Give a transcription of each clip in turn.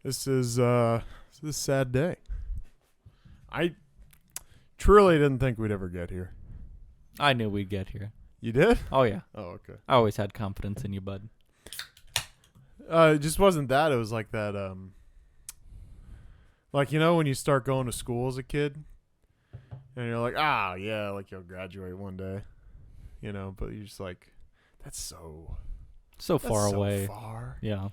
This is a sad day. I truly didn't think we'd ever get here. I knew we'd get here. You did? Oh, yeah. Oh, okay. I always had confidence in you, bud. It just wasn't that. It was like that, like, you know, when you start going to school as a kid and you're like, yeah, like you'll graduate one day, you know, but you're just like, that's so far away. Far. Yeah.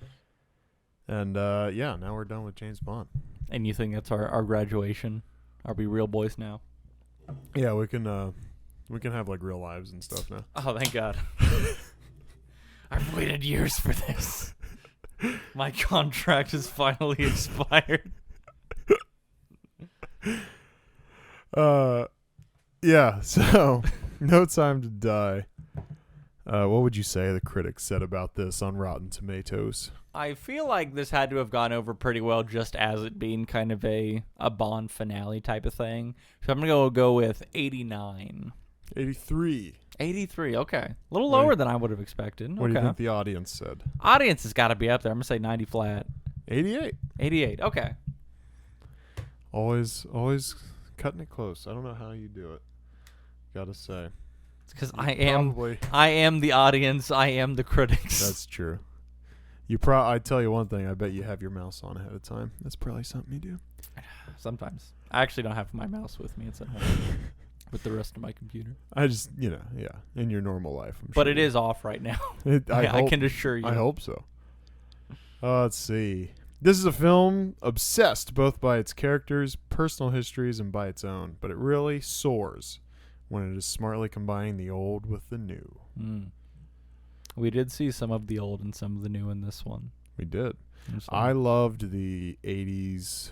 And, yeah, now we're done with James Bond. And you think that's our graduation? Are we real boys now? Yeah, we can have like real lives and stuff now. Oh, thank God. I've waited years for this. My contract has finally expired. Yeah, so No Time to Die. What would you say the critics said about this on Rotten Tomatoes? I feel like this had to have gone over pretty well just as it being kind of a Bond finale type of thing. So I'm going to go with 89. 83. 83, okay. A little lower than I would have expected. What do you Okay. think the audience said? Audience has got to be up there. I'm going to say 90 flat. 88. 88, okay. Always cutting it close. I don't know how you do it. Gotta say. It's because Probably. I am the audience. I am the critics. That's true. I tell you one thing. I bet you have your mouse on ahead of time. That's probably something you do. Sometimes. I actually don't have my mouse with me. It's at home with the rest of my computer. I just, yeah, in your normal life. But it is off right now. I can assure you. I hope so. Let's see. This is a film obsessed both by its characters, personal histories, and by its own, but it really soars when it is smartly combining the old with the new. We did see some of the old and some of the new in this one. We did. I loved the 80s,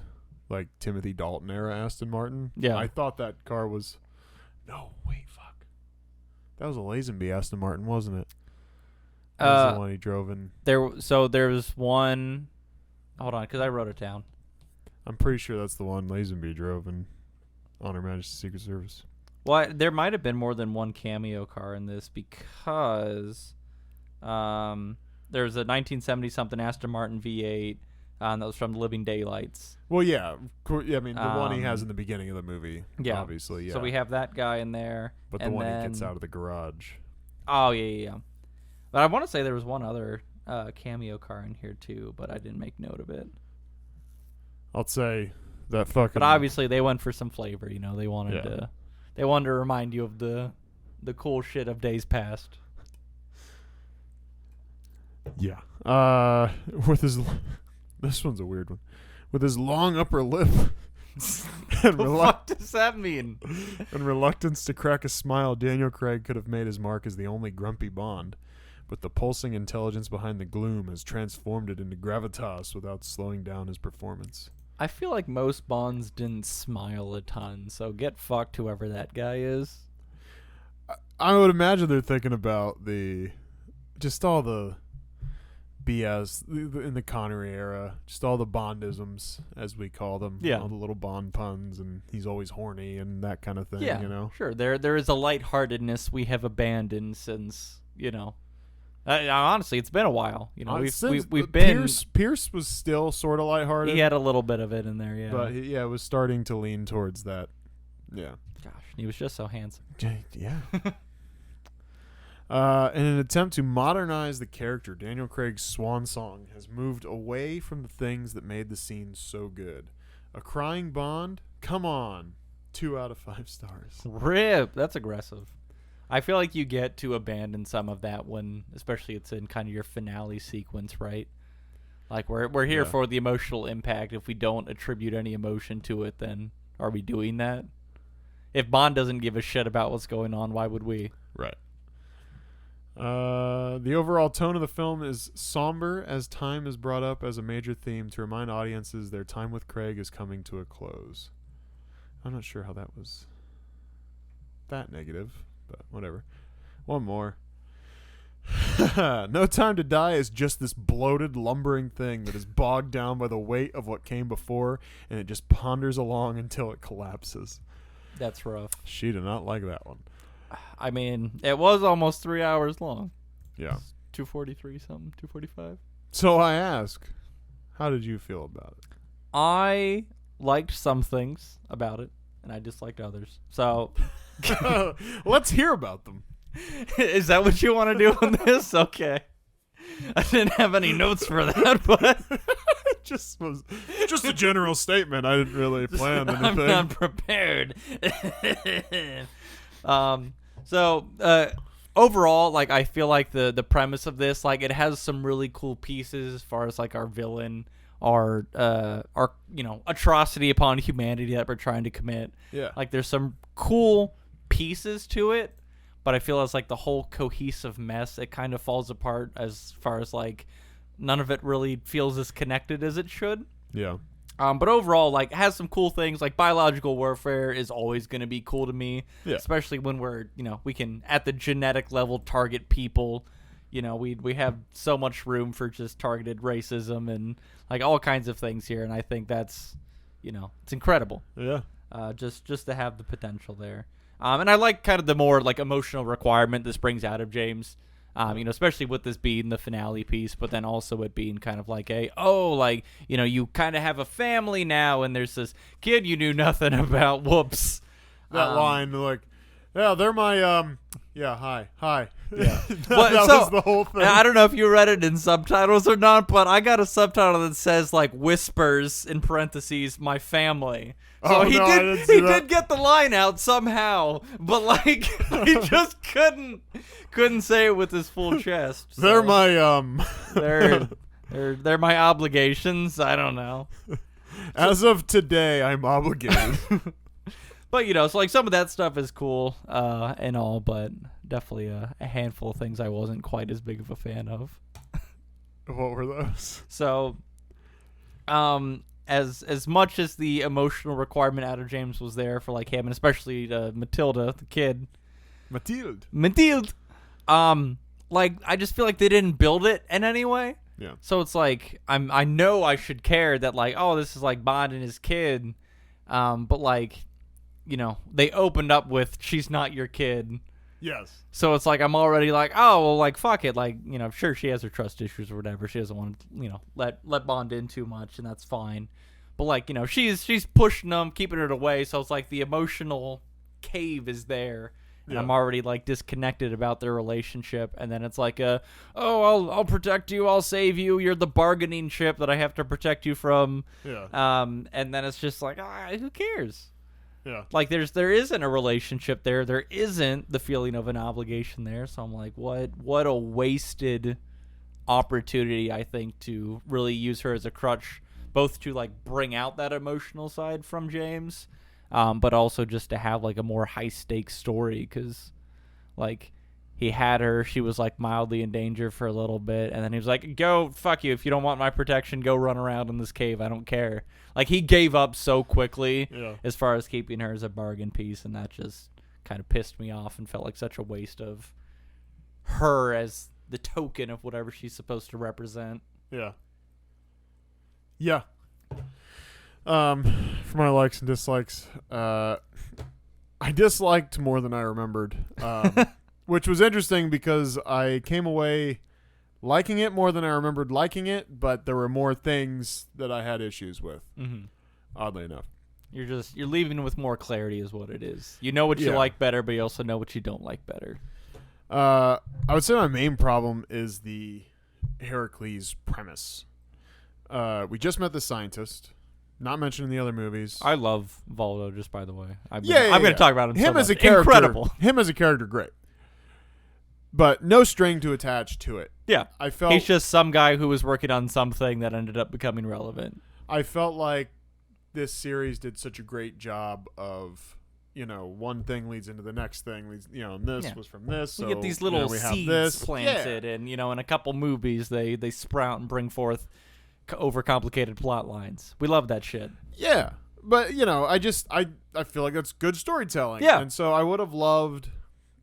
like Timothy Dalton era Aston Martin. Yeah. I thought that car was... No, wait, fuck. That was a Lazenby Aston Martin, wasn't it? That was the one he drove in. There's one... Hold on, because I wrote it down. I'm pretty sure that's the one Lazenby drove in On Her Majesty's Secret Service. Well, there might have been more than one cameo car in this because there's a 1970-something Aston Martin V8 that was from Living Daylights. Well, yeah. I mean, the one he has in the beginning of the movie, yeah. Obviously, yeah. So we have that guy in there. But the one he gets out of the garage. Oh, yeah. But I want to say there was one other cameo car in here, too, but I didn't make note of it. I'll say that fucking... But obviously, they went for some flavor, you know. They wanted to remind you of the cool shit of days past. Yeah. With his... This one's a weird one. With his long upper lip... and what the fuck does that mean? And reluctance to crack a smile, Daniel Craig could have made his mark as the only grumpy Bond. But the pulsing intelligence behind the gloom has transformed it into gravitas without slowing down his performance. I feel like most Bonds didn't smile a ton, so get fucked whoever that guy is. I would imagine they're thinking about just all the BS in the Connery era, just all the Bondisms, as we call them. Yeah. All the little Bond puns, and he's always horny and that kind of thing, Yeah, you know? sure. There is a lightheartedness we have abandoned since, you know. Honestly, it's been a while. You know, we've been... Pierce was still sort of lighthearted. He had a little bit of it in there, yeah. But, it was starting to lean towards that. Yeah. Gosh, he was just so handsome. Yeah. In an attempt to modernize the character, Daniel Craig's swan song has moved away from the things that made the scene so good. A crying Bond? Come on. 2 out of 5 stars. Rip. That's aggressive. I feel like you get to abandon some of that when, especially it's in kind of your finale sequence, right? Like we're here for the emotional impact. If we don't attribute any emotion to it, then are we doing that? If Bond doesn't give a shit about what's going on, why would we? Right. The overall tone of the film is somber as time is brought up as a major theme to remind audiences their time with Craig is coming to a close. I'm not sure how that was that negative, but whatever. One more. No Time to Die is just this bloated, lumbering thing that is bogged down by the weight of what came before, and it just ponders along until it collapses. That's rough. She did not like that one. I mean, it was almost 3 hours long. Yeah. 2:43 something, 2:45. So I ask, How did you feel about I liked some things about it, and I disliked others. So, it? Let's hear about them. is that what you want to do on this? Okay. I didn't have any notes for that, but Just was just a general statement. I didn't really plan anything. I'm not prepared. Overall, like, I feel like the premise of this, like, it has some really cool pieces as far as like our villain, our atrocity upon humanity that we're trying to commit. Yeah. Like, there's some cool pieces to it, but I feel as like the whole cohesive mess, it kind of falls apart as far as like none of it really feels as connected as it should. Yeah. But overall, like, it has some cool things. Like, biological warfare is always going to be cool to me, Yeah. especially when we can, at the genetic level, target people. We have so much room for just targeted racism and, like, all kinds of things here. And I think that's, it's incredible. Yeah. Just to have the potential there. And I like kind of the more, like, emotional requirement this brings out of James. Especially with this being the finale piece, but then also it being kind of like you kind of have a family now, and there's this kid you knew nothing about. Whoops. That line, like, yeah, they're my, hi. Yeah. that was the whole thing. I don't know if you read it in subtitles or not, but I got a subtitle that says, like, whispers, in parentheses, my family. So he did get the line out somehow, but, like, he just couldn't say it with his full chest. So. They're my, they're my obligations. I don't know. As of today, I'm obligated. But, so, like, some of that stuff is cool and all, but definitely a handful of things I wasn't quite as big of a fan of. What were those? So, as much as the emotional requirement out of James was there for, like, him, and especially Matilda, the kid. Mathilde. Like, I just feel like they didn't build it in any way. Yeah. So it's like, I know I should care that, like, oh, this is, like, Bond and his kid. But, like, they opened up with, she's not your kid. Yes. So it's like, I'm already like, oh, well, like, fuck it. Like, sure, she has her trust issues or whatever. She doesn't want to, let Bond in too much, and that's fine. But, like, she's pushing them, keeping it away. So it's like the emotional cave is there. And I'm already, like, disconnected about their relationship. And then it's like, I'll protect you. I'll save you. You're the bargaining chip that I have to protect you from. Yeah. And then it's just like, who cares? Yeah. Like, there isn't a relationship there. There isn't the feeling of an obligation there. So I'm like, what a wasted opportunity, I think, to really use her as a crutch, both to, like, bring out that emotional side from James, but also just to have, like, a more high-stakes story, because, like, he had her, she was, like, mildly in danger for a little bit, and then he was like, go, fuck you, if you don't want my protection, go run around in this cave, I don't care. Like, he gave up so quickly as far as keeping her as a bargain piece, and that just kind of pissed me off and felt like such a waste of her as the token of whatever she's supposed to represent. Yeah. Yeah. For my likes and dislikes, I disliked more than I remembered, which was interesting because I came away liking it more than I remembered liking it, but there were more things that I had issues with, oddly enough. You're leaving with more clarity is what it is. You know what you like better, but you also know what you don't like better. I would say my main problem is the Heracles premise. We just met the scientist. Not mentioned in the other movies. I love Voldo, just by the way. I'm going to talk about him so as a much. character. Incredible. Him as a character, great. But no string to attach to it. Yeah. I felt he's just some guy who was working on something that ended up becoming relevant. I felt like this series did such a great job of, one thing leads into the next thing. And this was from this. We so, get these little we have seeds this. planted, and, in a couple movies, they sprout and bring forth overcomplicated plot lines. We love that shit. Yeah. But, I feel like that's good storytelling. Yeah. And so I would have loved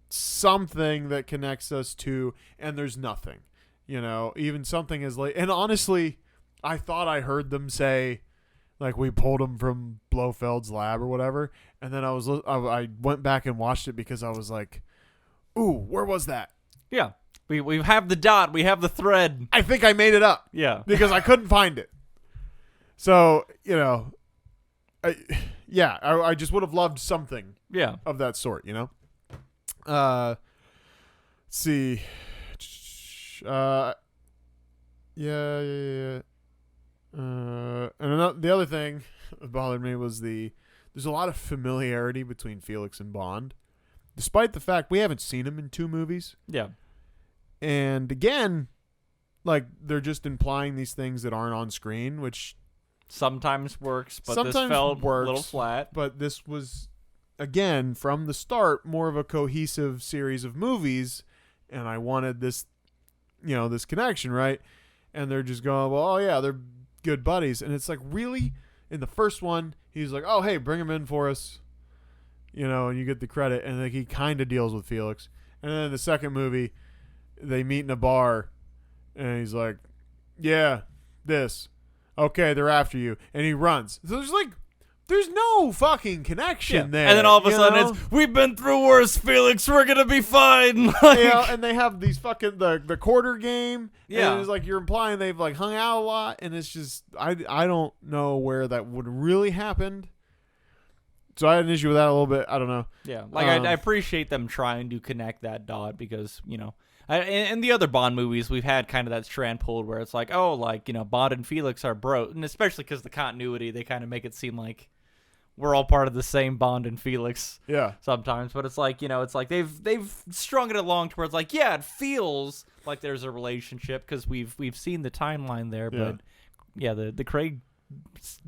something that connects us to, and there's nothing. Even something as late. And honestly, I thought I heard them say, like, we pulled him from Blofeld's lab or whatever. And then I went back and watched it because I was like, ooh, where was that? Yeah. We have the dot. We have the thread. I think I made it up. Yeah. Because I couldn't find it. So, I just would have loved something Yeah. of that sort, let's see. Yeah. The other thing that bothered me was there's a lot of familiarity between Felix and Bond, despite the fact we haven't seen him in 2 movies. Yeah. And again, like, they're just implying these things that aren't on screen, which Sometimes works, but this sometimes felt works, a little flat. But this was, again, from the start, more of a cohesive series of movies, and I wanted this, this connection, right? And they're just going, well, oh yeah, they're good buddies. And it's like, really? In the first one, he's like, oh, hey, bring him in for us, and you get the credit. And like, he kind of deals with Felix. And then in the second movie, they meet in a bar, and he's like, yeah, this. Okay, they're after you. And he runs. So there's no fucking connection there. And then all of a sudden it's, we've been through worse, Felix. We're going to be fine. And they have these fucking, the quarter game. Yeah. And it's like, you're implying they've like hung out a lot. And it's just, I don't know where that would really happen. So I had an issue with that a little bit. I don't know. Yeah. Like, I appreciate them trying to connect that dot because, in the other Bond movies, we've had kind of that strand pulled where it's like, oh, like, Bond and Felix are bro. And especially because the continuity, they kind of make it seem like we're all part of the same Bond and Felix. Yeah. Sometimes. But it's like, it's like they've strung it along to where it's like, yeah, it feels like there's a relationship because we've seen the timeline there. Yeah. But, yeah, the Craig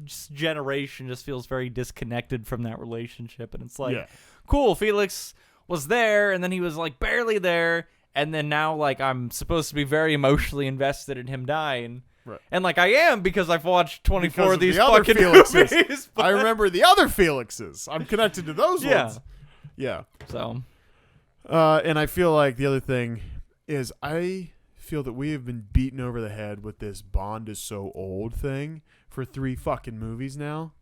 generation just feels very disconnected from that relationship. And it's like, cool, Felix was there, and then he was, like, barely there. And then now, like, I'm supposed to be very emotionally invested in him dying. Right. And, like, I am because I've watched 24 of these the other fucking Felixes. movies. I remember the other Felixes. I'm connected to those ones. Yeah. So. And I feel like the other thing is I feel that we have been beaten over the head with this Bond is so old thing for 3 fucking movies now.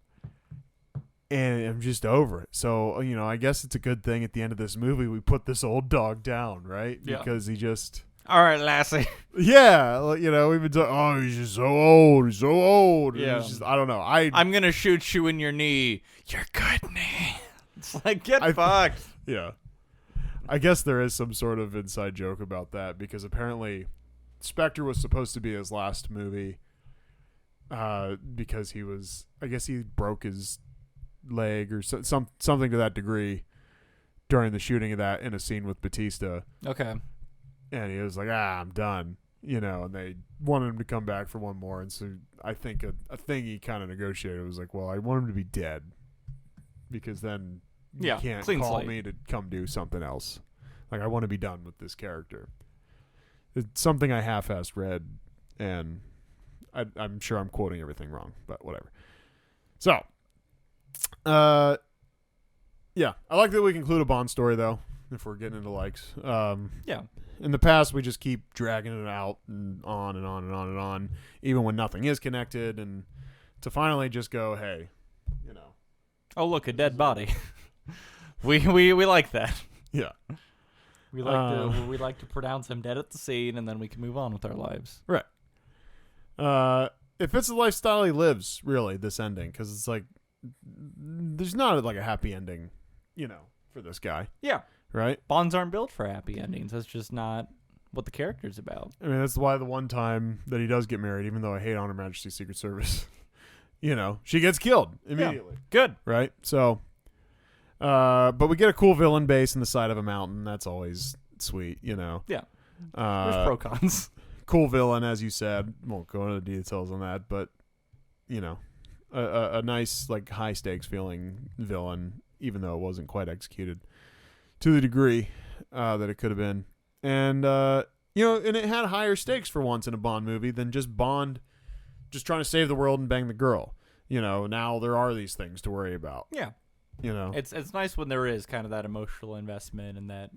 And I'm just over it. So, I guess it's a good thing at the end of this movie we put this old dog down, right? Yeah. Because he just... All right, Lassie. Yeah, we've been talking, oh, he's just so old. He's so old. Yeah. It's just, I don't know. I'm going to shoot you in your knee. Your good knee. It's like, get fucked. Yeah. I guess there is some sort of inside joke about that because apparently Spectre was supposed to be his last movie because I guess he broke his leg or something to that degree during the shooting of that in a scene with Batista. Okay. And he was like, I'm done, and they wanted him to come back for one more. And so I think a thing he kind of negotiated was like, well, I want him to be dead because then you can't call slate. me to come do something else. Like, I want to be done with this character. It's something I half-assed read, and I'm sure I'm quoting everything wrong, but whatever. So, yeah, I like that we conclude a Bond story, though, if we're getting into likes. Yeah. In the past, we just keep dragging it out and on and on and on and on, even when nothing is connected, and to finally just go, hey, Oh, look, a dead body. we like that. Yeah. We like to pronounce him dead at the scene, and then we can move on with our lives. Right. It fits the lifestyle he lives, really, this ending, because it's like, there's not like a happy ending, for this guy. Yeah. Right? Bonds aren't built for happy endings. That's just not what the character's about. I mean, that's why the one time that he does get married, even though I hate On Her Majesty's Secret Service, she gets killed immediately. Yeah. Good. Right? So, but we get a cool villain base in the side of a mountain. That's always sweet, Yeah. There's There's pro-cons. Cool villain, as you said. Won't go into the details on that, but, a nice, like, high-stakes feeling villain, even though it wasn't quite executed to the degree that it could have been. And, and it had higher stakes for once in a Bond movie than just Bond just trying to save the world and bang the girl. Now there are these things to worry about. Yeah. It's nice when there is kind of that emotional investment and that,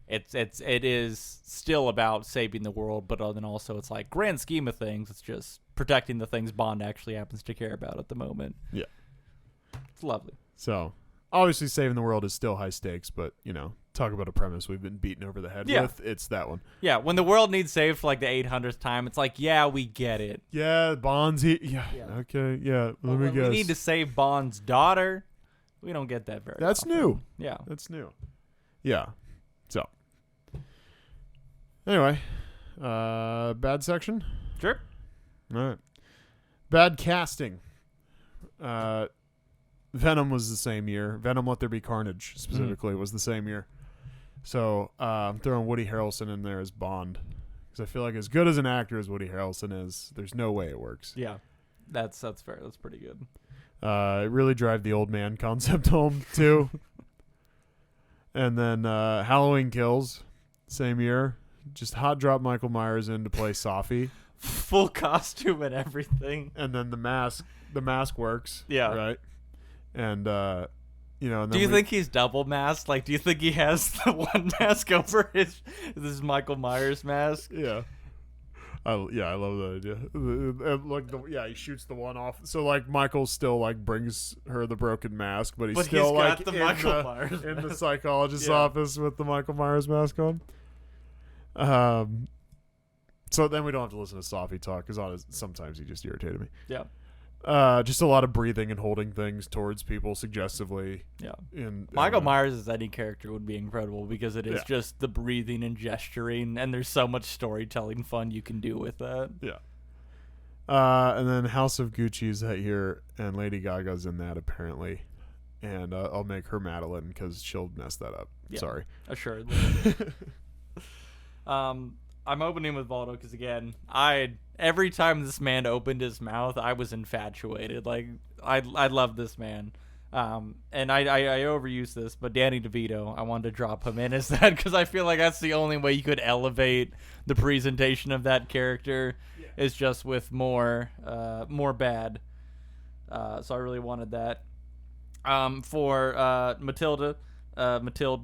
it is still about saving the world, but then also it's like grand scheme of things, it's just protecting the things Bond actually happens to care about at the moment. Yeah. It's lovely. So, obviously saving the world is still high stakes, but, talk about a premise we've been beaten over the head with. It's that one. Yeah, when the world needs saved for like the 800th time, it's like, yeah, we get it. Yeah, Bond's okay, yeah. Let me guess. We need to save Bond's daughter. We don't get that very That's often. new. Yeah. That's new. Yeah. So. Anyway, bad section? Sure. All right. Bad casting. Venom was the same year. Venom Let There Be Carnage, specifically, was the same year. So I'm throwing Woody Harrelson in there as Bond. Because I feel like as good as an actor as Woody Harrelson is, there's no way it works. Yeah. That's fair. That's pretty good. It really drive the old man concept home, too. And then Halloween Kills, same year. Just hot drop Michael Myers in to play Safi. Full costume and everything. And then the mask works. Yeah. Right? And, and then do you think he's double masked? Like, do you think he has the one mask over this Michael Myers mask? Yeah. I love that idea. He shoots the one off. So, like, Michael still, like, brings her the broken mask, but he's still, got like, the Michael Myers in mask. the psychologist's office with the Michael Myers mask on. So then we don't have to listen to Safi talk, because sometimes he just irritated me. Yeah. Just a lot of breathing and holding things towards people suggestively. Yeah. Michael Myers as any character would be incredible, because it is just the breathing and gesturing, and there's so much storytelling fun you can do with that. Yeah. And then House of Gucci's that year, and Lady Gaga's in that apparently. And I'll make her Madeline because she'll mess that up. Yeah. Sorry. Assuredly. I'm opening with Valdo because, again, every time this man opened his mouth, I was infatuated. Like, I love this man. And I overuse this, but Danny DeVito, I wanted to drop him in as that because I feel like that's the only way you could elevate the presentation of that character is just with more bad. So I really wanted that. For Matilde,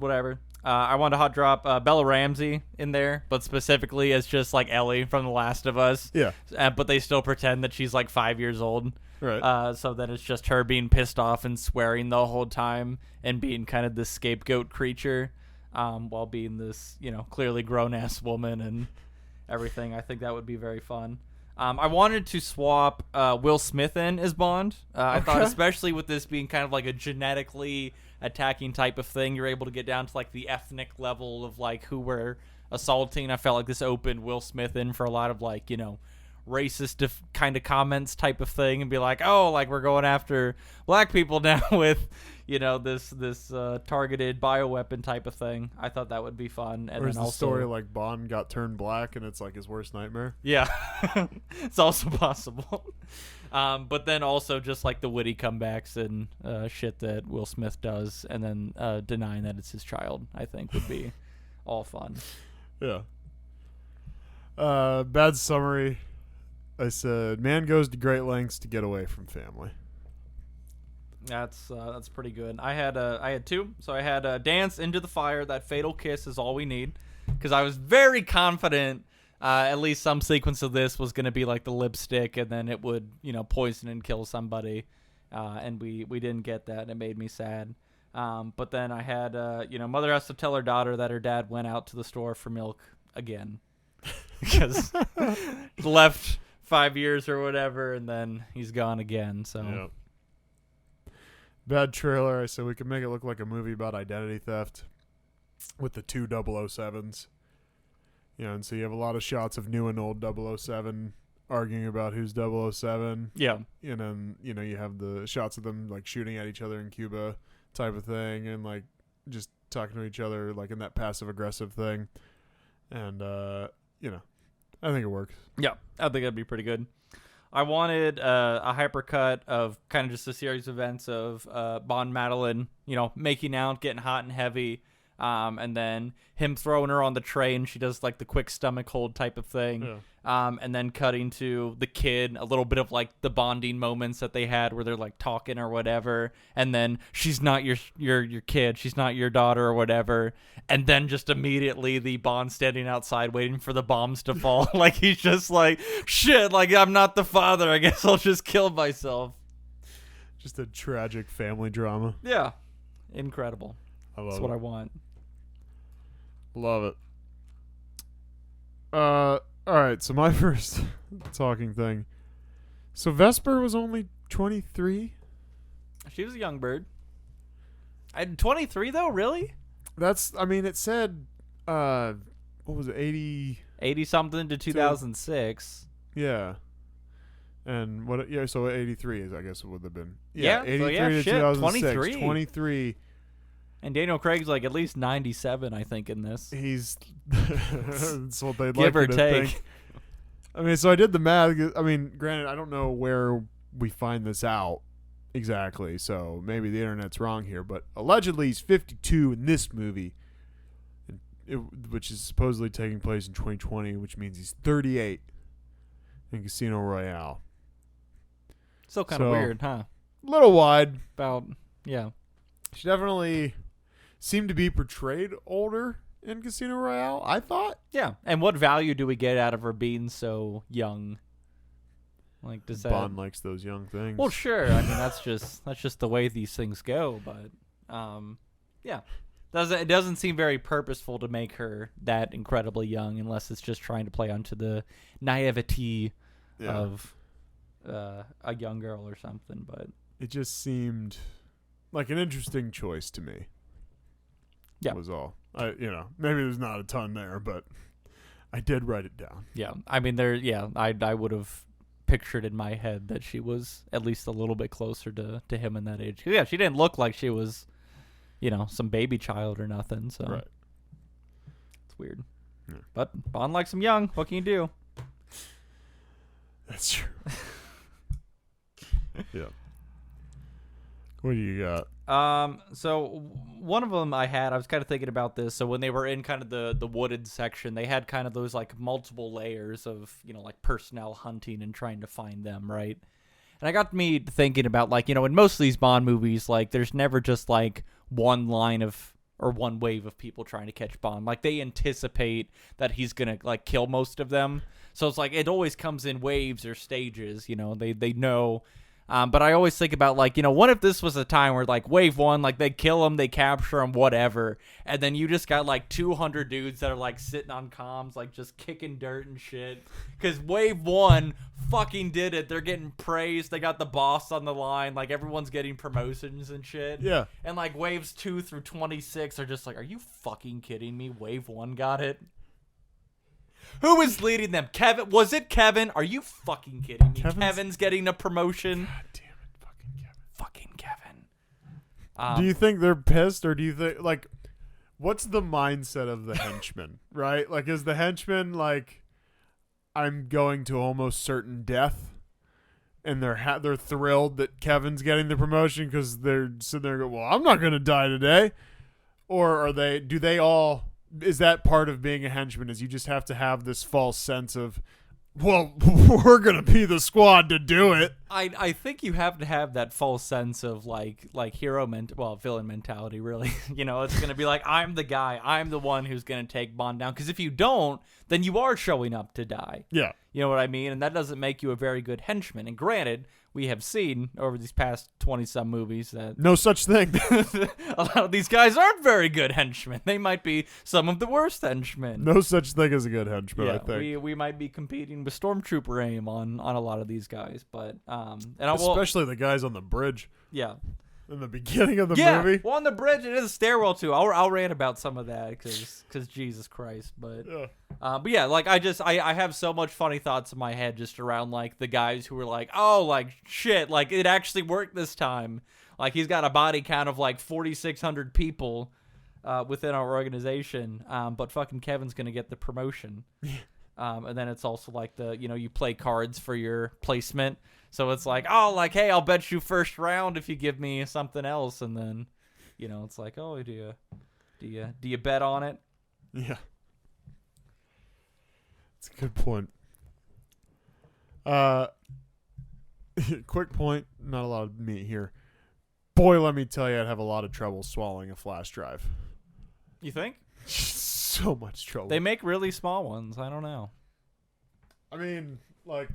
whatever. I wanted to hot drop Bella Ramsey in there, but specifically as just like Ellie from The Last of Us. Yeah. But they still pretend that she's like 5 years old. Right. So then it's just her being pissed off and swearing the whole time and being kind of this scapegoat creature, while being this, clearly grown-ass woman and everything. I think that would be very fun. I wanted to swap Will Smith in as Bond. I thought, especially with this being kind of like a genetically attacking type of thing, you're able to get down to like the ethnic level of like who we're assaulting. I felt like this opened Will Smith in for a lot of like, racist kind of comments type of thing, and be like, oh, like we're going after black people now with, this targeted bioweapon type of thing. I thought that would be fun. And or is then the also, story like Bond got turned black and it's like his worst nightmare? Yeah, it's also possible. But then also just like the witty comebacks and shit that Will Smith does, and then denying that it's his child, I think would be all fun. Yeah. Bad summary. I said, man goes to great lengths to get away from family. That's pretty good. I had two. So I had Dance Into the Fire. That fatal kiss is all we need, because I was very confident at least some sequence of this was going to be like the lipstick, and then it would poison and kill somebody, and we didn't get that, and it made me sad. But then I had mother has to tell her daughter that her dad went out to the store for milk again because left 5 years or whatever, and then he's gone again. So. Yep. Bad trailer. I said we could make it look like a movie about identity theft with the two 007s. And so you have a lot of shots of new and old 007 arguing about who's 007. Yeah. And then, you have the shots of them like shooting at each other in Cuba type of thing, and like just talking to each other like in that passive aggressive thing. And, I think it works. Yeah, I think that'd be pretty good. I wanted a hypercut of kind of just a series of events of Bond Madeline, making out, getting hot and heavy, and then him throwing her on the train. She does like the quick stomach hold type of thing. Yeah. And then cutting to the kid, a little bit of like the bonding moments that they had where they're like talking or whatever. And then she's not your kid. She's not your daughter or whatever. And then just immediately the Bond standing outside waiting for the bombs to fall. Like he's just like, shit, like I'm not the father. I guess I'll just kill myself. Just a tragic family drama. Yeah. Incredible. I love That's it. what I want. Love it. All right. So my first talking thing. So Vesper was only 23. She was a young bird. 23 though, really? That's. I mean, it said. What was it? 80 something to 2006. Yeah. And what? Yeah. So 83 is, I guess, it would have been. Yeah. 83 so yeah, to shit, 2006. 23. 23. And Daniel Craig's like at least 97, I think, in this. He's. That's what they'd like Give or you to take. think. I mean, so I did the math. I mean, granted, I don't know where we find this out exactly, so maybe the internet's wrong here, but allegedly he's 52 in this movie, which is supposedly taking place in 2020, which means he's 38 in Casino Royale. Still kind of So, weird, huh? Little wide. Yeah. She definitely seemed to be portrayed older in Casino Royale, I thought. Yeah. And what value do we get out of her being so young? Like, does that... Bond likes those young things. Well, sure. I mean, that's just the way these things go. But, yeah, it doesn't seem very purposeful to make her that incredibly young, unless it's just trying to play onto the naivety of a young girl or something. But it just seemed like an interesting choice to me. Yeah, was all. Maybe there's not a ton there, but I did write it down. Yeah, I mean, I would have pictured in my head that she was at least a little bit closer to him in that age. 'Cause, yeah, she didn't look like she was, some baby child or nothing. So right. It's weird. Yeah. But Bond likes him young. What can you do? That's true. Yeah. What do you got? So one of them I was kind of thinking about this. So when they were in kind of the wooded section, they had kind of those like multiple layers of, like personnel hunting and trying to find them, right? And I got me thinking about like, in most of these Bond movies, like there's never just like one line of or one wave of people trying to catch Bond. Like they anticipate that he's going to like kill most of them. So it's like it always comes in waves or stages, they know. But I always think about, like, what if this was a time where, like, wave one, like, they kill him, they capture him, whatever, and then you just got, like, 200 dudes that are, like, sitting on comms, like, just kicking dirt and shit. Because wave one fucking did it. They're getting praised. They got the boss on the line. Like, everyone's getting promotions and shit. Yeah. And, like, waves 2 through 26 are just like, are you fucking kidding me? Wave one got it? Who is leading them? Kevin? Was it Kevin? Are you fucking kidding me? Kevin's getting a promotion. God damn it, fucking Kevin. Fucking Kevin. Do you think they're pissed, or do you think, like, what's the mindset of the henchman, right? Like, is the henchman like, I'm going to almost certain death, and they're thrilled that Kevin's getting the promotion because they're sitting there and go, well, I'm not going to die today? Or is that part of being a henchman, is you just have to have this false sense of, well, we're going to be the squad to do it? I think you have to have that false sense of like villain mentality, really. It's going to be like, I'm the guy. I'm the one who's going to take Bond down. Because if you don't, then you are showing up to die. Yeah. You know what I mean? And that doesn't make you a very good henchman. And granted, we have seen over these past 20-some movies that no such thing. a lot of these guys aren't very good henchmen. They might be some of the worst henchmen. No such thing as a good henchman, yeah, I think. We might be competing with Stormtrooper aim on a lot of these guys, but especially the guys on the bridge. Yeah. In the beginning of the movie. Well, on the bridge, it is a stairwell too. I'll rant about some of that because Jesus Christ, but yeah, like I have so much funny thoughts in my head just around like the guys who were like, oh, like shit, like it actually worked this time. Like he's got a body count of like 4,600 people within our organization, but fucking Kevin's gonna get the promotion. And then it's also like you play cards for your placement. So it's like, oh, like, hey, I'll bet you first round if you give me something else. And then, it's like, oh, do you bet on it? Yeah. It's a good point. Quick point, not a lot of meat here. Boy, let me tell you, I'd have a lot of trouble swallowing a flash drive. You think? So much trouble. They make really small ones. I don't know. I mean, like,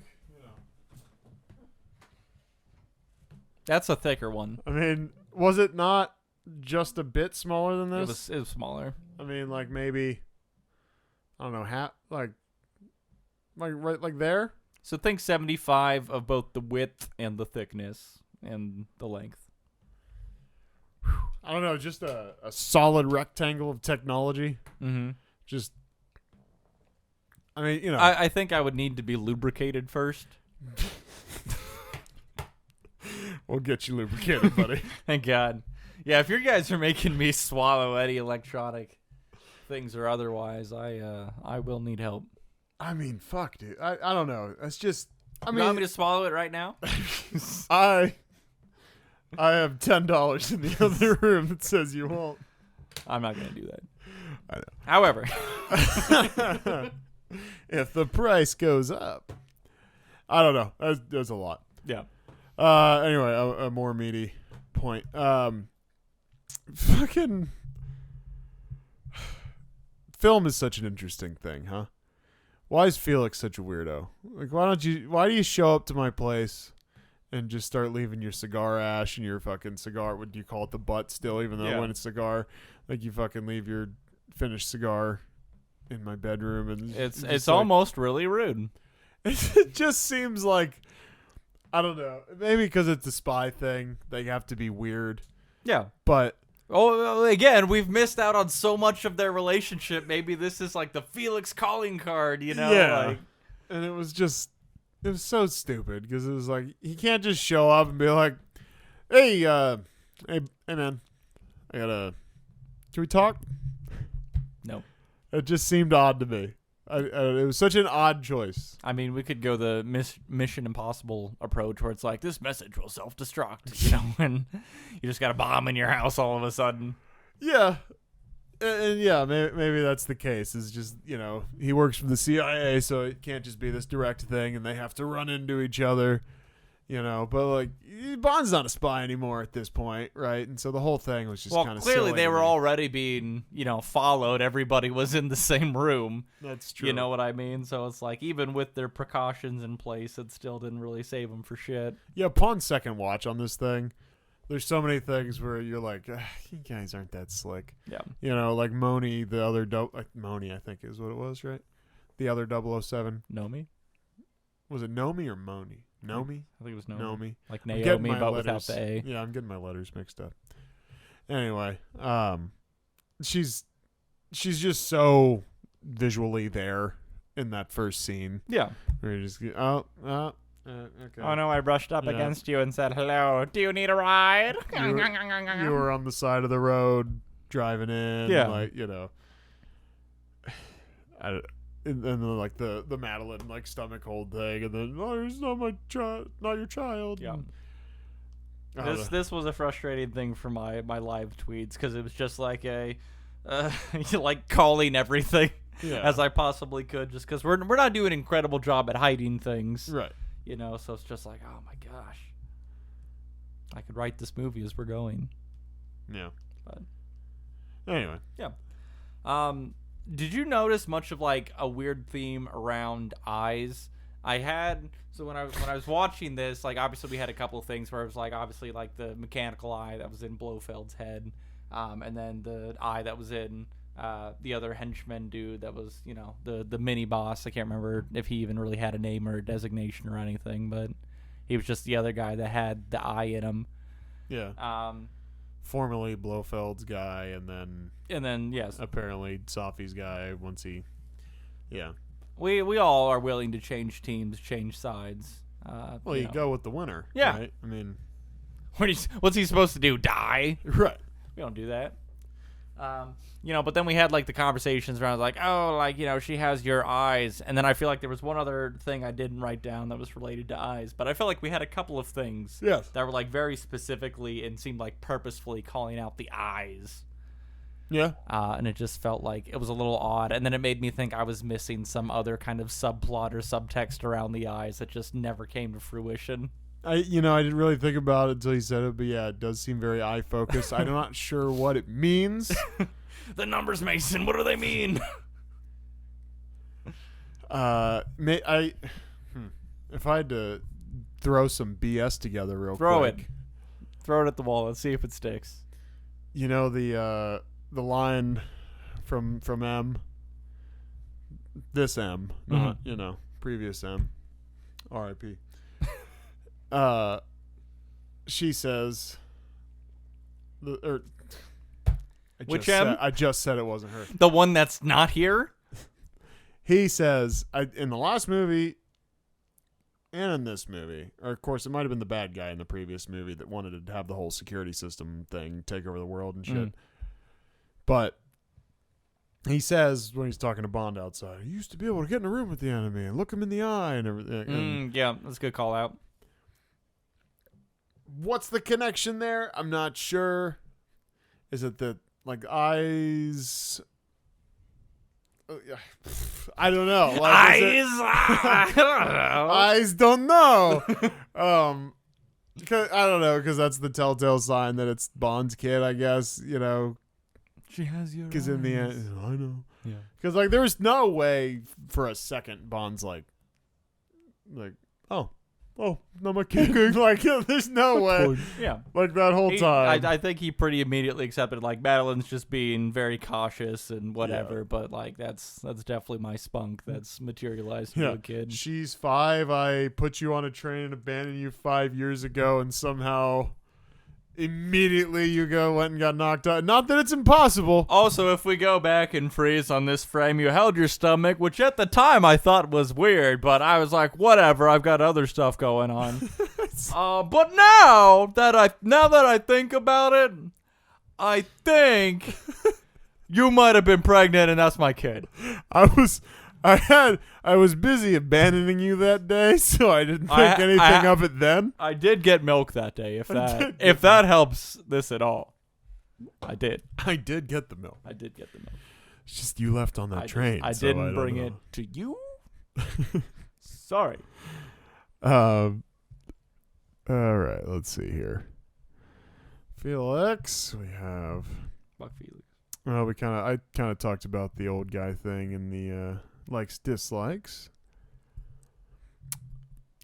that's a thicker one. I mean, was it not just a bit smaller than this? It was smaller. I mean, like maybe, I don't know, like right, like there. So think 75 of both the width and the thickness and the length. I don't know, just a solid rectangle of technology. Mm-hmm. Just, I mean, you know. I think I would need to be lubricated first. We'll get you lubricated, buddy. Thank God. Yeah, if your guys are making me swallow any electronic things or otherwise, I will need help. I mean, fuck, dude. I don't know. It's just, I You mean, want me to swallow it right now? I have $10 in the other room that says you won't. I'm not going to do that. I know. However. If the price goes up. I don't know. There's a lot. Yeah. Anyway, a more meaty point. Fucking film is such an interesting thing, huh? Why is Felix such a weirdo? Like, why do you show up to my place and just start leaving your cigar ash and your fucking cigar, what do you call it, the butt still, even though when it's cigar, like you fucking leave your finished cigar in my bedroom, and It's like, almost really rude. it just seems like, I don't know, maybe because it's a spy thing, they have to be weird. Yeah. But Oh, again, we've missed out on so much of their relationship. Maybe this is like the Felix calling card, you know? yeah, Like, and it was so stupid because it was like he can't just show up and be like, hey man, can we talk? no. It just seemed odd to me. It was such an odd choice. I mean, we could go the Mission Impossible approach where it's like, this message will self-destruct, you know, and you just got a bomb in your house all of a sudden. Yeah. And yeah, maybe that's the case. It's just, you know, he works for the CIA, so it can't just be this direct thing, and they have to run into each other, you know. But, like, Bond's not a spy anymore at this point, right? And so the whole thing was just kind of clearly silly they to were me. already being, you know, followed. Everybody was in the same room. That's true. You know what I mean? So it's like, even with their precautions in place, it still didn't really save them for shit. Yeah, upon second watch on this thing, there's so many things where you're like, you guys aren't that slick. Yeah. You know, like Moni, the other Moni, I think is what it was, right? The other 007. Nomi? Was it Nomi or Moni? Nomi? I think it was Nomi. Nomi. Like I'm getting Naomi, my but letters- without the A. Yeah, I'm getting my letters mixed up. Anyway, she's just so visually there in that first scene. Yeah. Where you just okay. Oh no, I brushed up Yeah. against you and said, hello, do you need a ride? You were on the side of the road driving in, Yeah. like, you know. And then like the Madeline like stomach hold thing, and then it's not my child, not your child. Yeah. I don't know. This was a frustrating thing for my live tweets because it was just like like calling everything Yeah. as I possibly could, just because we're not doing an incredible job at hiding things, Right. you know. So it's just like, oh my gosh, I could write this movie as we're going. Yeah. But Anyway. did you notice much of like a weird theme around eyes? I had when I was watching this, like obviously we had a couple of things where it was like obviously like the mechanical eye that was in Blofeld's head, and then the eye that was in the other henchman dude that was, you know, the mini boss. I can't remember if he even really had a name or a designation or anything, but he was just the other guy that had the eye in him. Yeah. Formerly Blofeld's guy, and then yes, apparently Safi's guy once he. Yeah. we all are willing to change teams, change sides. Well, you know. go with the winner. Yeah. Right? I mean. What's he supposed to do? Die? Right. We don't do that. You know, but then we had like the conversations around like, oh, like, you know, she has your eyes. And then I feel like there was one other thing I didn't write down that was related to eyes. But I felt like we had a couple of things Yes. that were like very specifically and seemed like purposefully calling out the eyes. Yeah. And it just felt like it was a little odd. And then it made me think I was missing some other kind of subplot or subtext around the eyes that just never came to fruition. I didn't really think about it until you said it, but yeah, it does seem very eye focused. I'm not sure what it means. The numbers, Mason. What do they mean? If I had to throw some BS together real Throw quick. it. Throw it at the wall. Let's see if it sticks. You know the line from M. This M, not previous M. R.I.P. She says, Which M? I just said it wasn't her. The one that's not here? He says, in the last movie and in this movie, or of course it might have been the bad guy in the previous movie that wanted to have the whole security system thing take over the world and shit. But he says when he's talking to Bond outside, he used to be able to get in a room with the enemy and look him in the eye and everything. Yeah, that's a good call out. What's the connection there? I'm not sure. Is it the eyes? I don't know. I don't know. Eyes don't know. Cause, I don't know, because that's the telltale sign that it's Bond's kid, I guess. She has your. Because in the end, I know. Yeah. Because there was no way for a second Bond's like, oh, no, my kid. There's no way. Yeah. That whole time. I think he pretty immediately accepted Madeline's just being very cautious and whatever, but that's definitely my spunk that's materialized to a kid. She's 5. I put you on a train and abandoned you 5 years ago, and somehow immediately you went and got knocked out. Not that it's impossible. Also, if we go back and freeze on this frame, you held your stomach, which at the time I thought was weird, but I was like, whatever, I've got other stuff going on. But now that I think about it, I think you might have been pregnant and that's my kid. I was busy abandoning you that day, so I didn't think anything of it then. I did get milk that day, if that helps this at all. I did. I did get the milk. I did get the milk. It's just you left on that train. I so didn't I bring know. it to you. Sorry. All right, let's see here. Felix, we have. Fuck Felix. Well, I kind of talked about the old guy thing and the likes dislikes.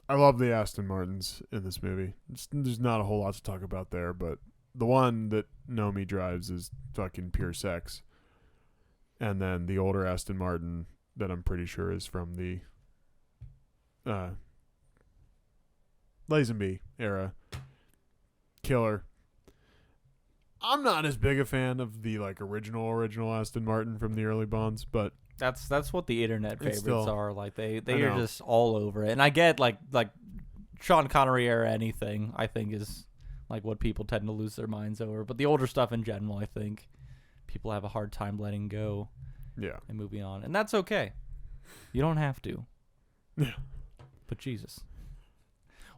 I love the Aston Martins in this movie. There's not a whole lot to talk about there, but the one that Nomi drives is fucking pure sex. And then the older Aston Martin that I'm pretty sure is from the Lazenby era. Killer. I'm not as big a fan of the original Aston Martin from the early Bonds, but that's what the internet favorites are. They I are know. just all over it. And I get like Sean Connery era anything I think is what people tend to lose their minds over. But the older stuff in general, I think people have a hard time letting go. Yeah. And moving on. And that's okay. You don't have to. Yeah. But Jesus.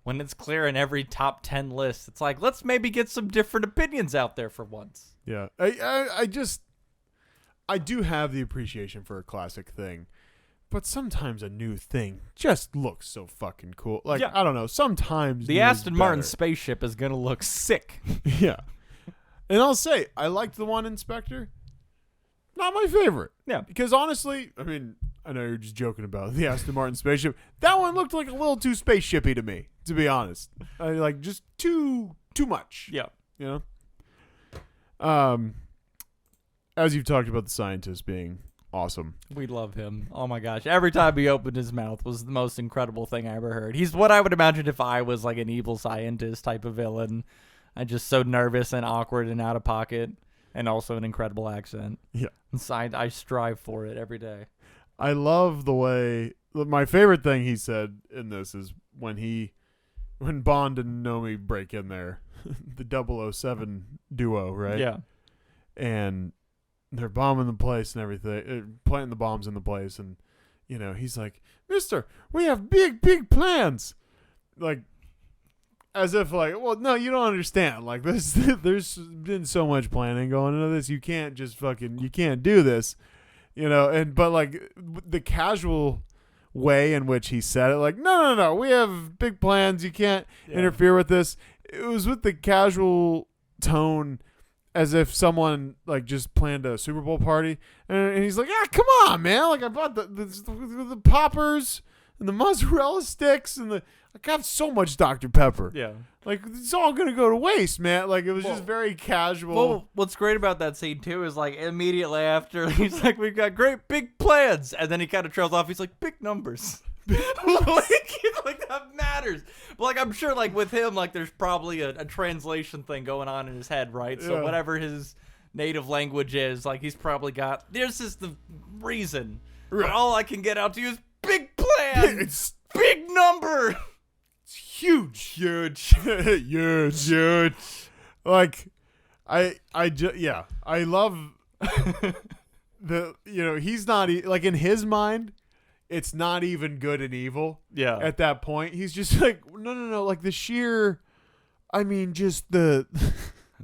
When it's clear in every top 10 list, it's let's maybe get some different opinions out there for once. Yeah. I do have the appreciation for a classic thing, but sometimes a new thing just looks so fucking cool. I don't know. Sometimes the Aston Martin spaceship is going to look sick. Yeah. And I'll say, I liked the one Inspector. Not my favorite. Yeah. Because honestly, I know you're just joking about the Aston Martin spaceship. That one looked like a little too spaceshipy to me, to be honest. Just too much. Yeah. You know? As you've talked about the scientist being awesome. We love him. Oh my gosh. Every time he opened his mouth was the most incredible thing I ever heard. He's what I would imagine if I was an evil scientist type of villain. I'm just so nervous and awkward and out of pocket, and also an incredible accent. Yeah. I strive for it every day. I love the way. My favorite thing he said in this is when Bond and Nomi break in there, the 007 duo, right? Yeah. And they're bombing the place and everything, planting the bombs in the place, and he's like, "Mister, we have big plans," as if well, no, you don't understand. There's been so much planning going into this. You can't just you can't do this, but the casual way in which he said it, no, we have big plans. You can't interfere with this. It was with the casual tone, as if someone just planned a Super Bowl party, and he's like, "Yeah, come on, man! I bought the poppers, and the mozzarella sticks and the I got so much Dr. Pepper. Yeah. Like it's all gonna go to waste, man. Like it was just very casual. Well, what's great about that scene too is like immediately after he's like, "We've got great big plans," and then he kind of trails off. He's like, "Big numbers." like that matters. But like I'm sure like with him like there's probably a translation thing going on in his head, right? So whatever his native language is, like he's probably got this is the reason. Right. But all I can get out to you is big plan. It's big number. It's huge. Huge. Like I love he's not like in his mind it's not even good and evil. Yeah. At that point, he's just like, no. Like the sheer, I mean, just the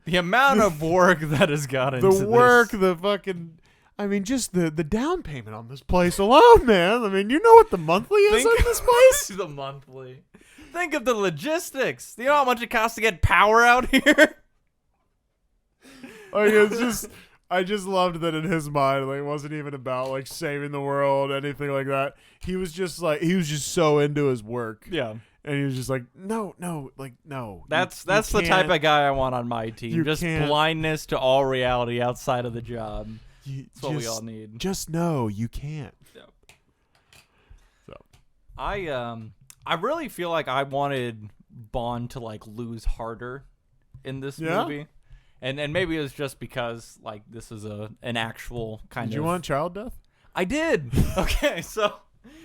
amount of work that has gone into the work, the fucking, I mean, just the down payment on this place alone, man. I mean, you know what the monthly is on this place? The monthly. Think of the logistics. You know how much it costs to get power out here? Like it's just. I just loved that in his mind, like, it wasn't even about, like, saving the world, anything like that. He was just so into his work. Yeah. And he was just like, no. That's the type of guy I want on my team. Just blindness to all reality outside of the job. That's what we all need. Just know you can't. Yep. So. I really feel like I wanted Bond to, like, lose harder in this movie. And maybe it was just because, like, this is an actual kind of... Did you want child death? I did. Okay, so...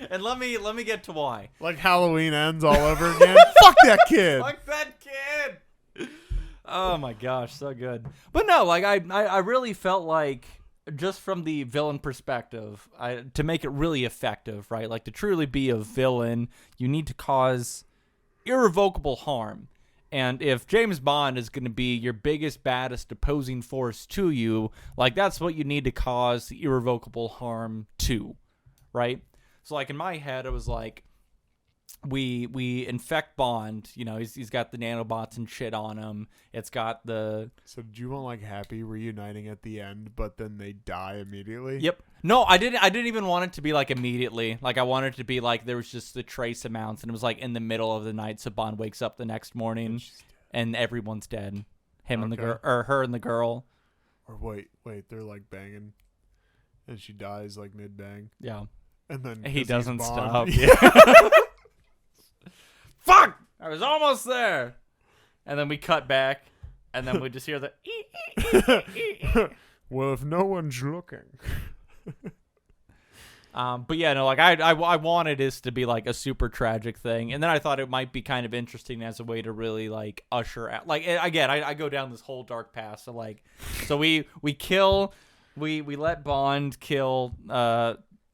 And let me get to why. Like Halloween ends all over again? Fuck that kid! Fuck that kid! Oh, my gosh, so good. But no, like, I really felt like, just from the villain perspective, to make it really effective, right? Like, to truly be a villain, you need to cause irrevocable harm. And if James Bond is going to be your biggest, baddest opposing force to you, like that's what you need to cause the irrevocable harm to, right? So like in my head, it was like we infect Bond. You know, he's got the nanobots and shit on him. It's got the. So do you want like happy reuniting at the end, but then they die immediately? Yep. No, I didn't even want it to be like immediately. Like I wanted it to be like there was just the trace amounts, and it was like in the middle of the night. So Bond wakes up the next morning, and everyone's dead. Him and the girl, or her and the girl. Or wait, they're like banging, and she dies like mid bang. Yeah. And then he doesn't stop. Yeah. Fuck! I was almost there. And then we cut back, and then we just hear the. Well, if no one's looking. But yeah, no, like I wanted this to be like a super tragic thing, and then I thought it might be kind of interesting as a way to really like usher out. Like again, I go down this whole dark path. So like, so we let Bond kill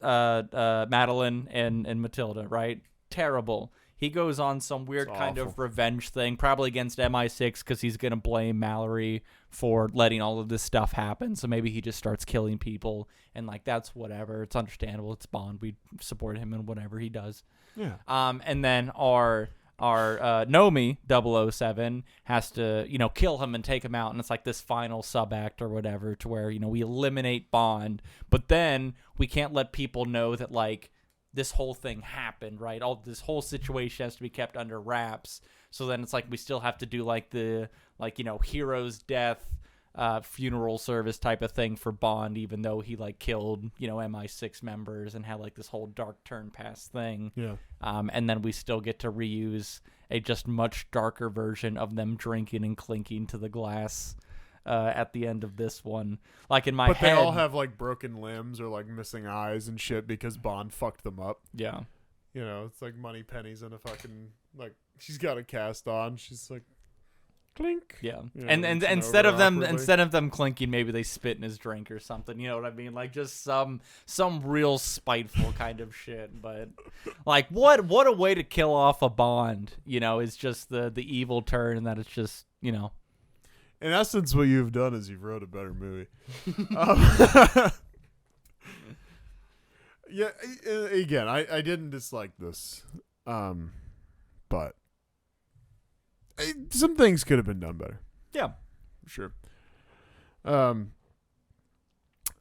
Madeline and Matilda, right? Terrible. He goes on some weird kind of revenge thing, probably against MI6 because he's going to blame Mallory for letting all of this stuff happen. So maybe he just starts killing people, and like that's whatever. It's understandable. It's Bond. We support him in whatever he does. Yeah. And then our Nomi 007 has to, you know, kill him and take him out, and it's like this final sub-act or whatever to where, you know, we eliminate Bond, but then we can't let people know that like this whole thing happened, right? All this whole situation has to be kept under wraps. So then it's like we still have to do like the you know, hero's death funeral service type of thing for Bond, even though he like killed, you know, MI6 members and had like this whole dark turn past thing. Yeah. And then we still get to reuse a just much darker version of them drinking and clinking to the glass at the end of this one. Like in my head. But they all have like broken limbs or like missing eyes and shit because Bond fucked them up. Yeah. You know, it's like Money Penny's in a fucking, like, she's got a cast on. She's like, clink. Yeah. You know, and instead of them clinking, maybe they spit in his drink or something. You know what I mean? Like just some real spiteful kind of shit. But like what a way to kill off a Bond, you know, is just the evil turn, and that it's just, you know. In essence, what you've done is you've wrote a better movie. Yeah, again, I didn't dislike this, but some things could have been done better. Yeah, sure. I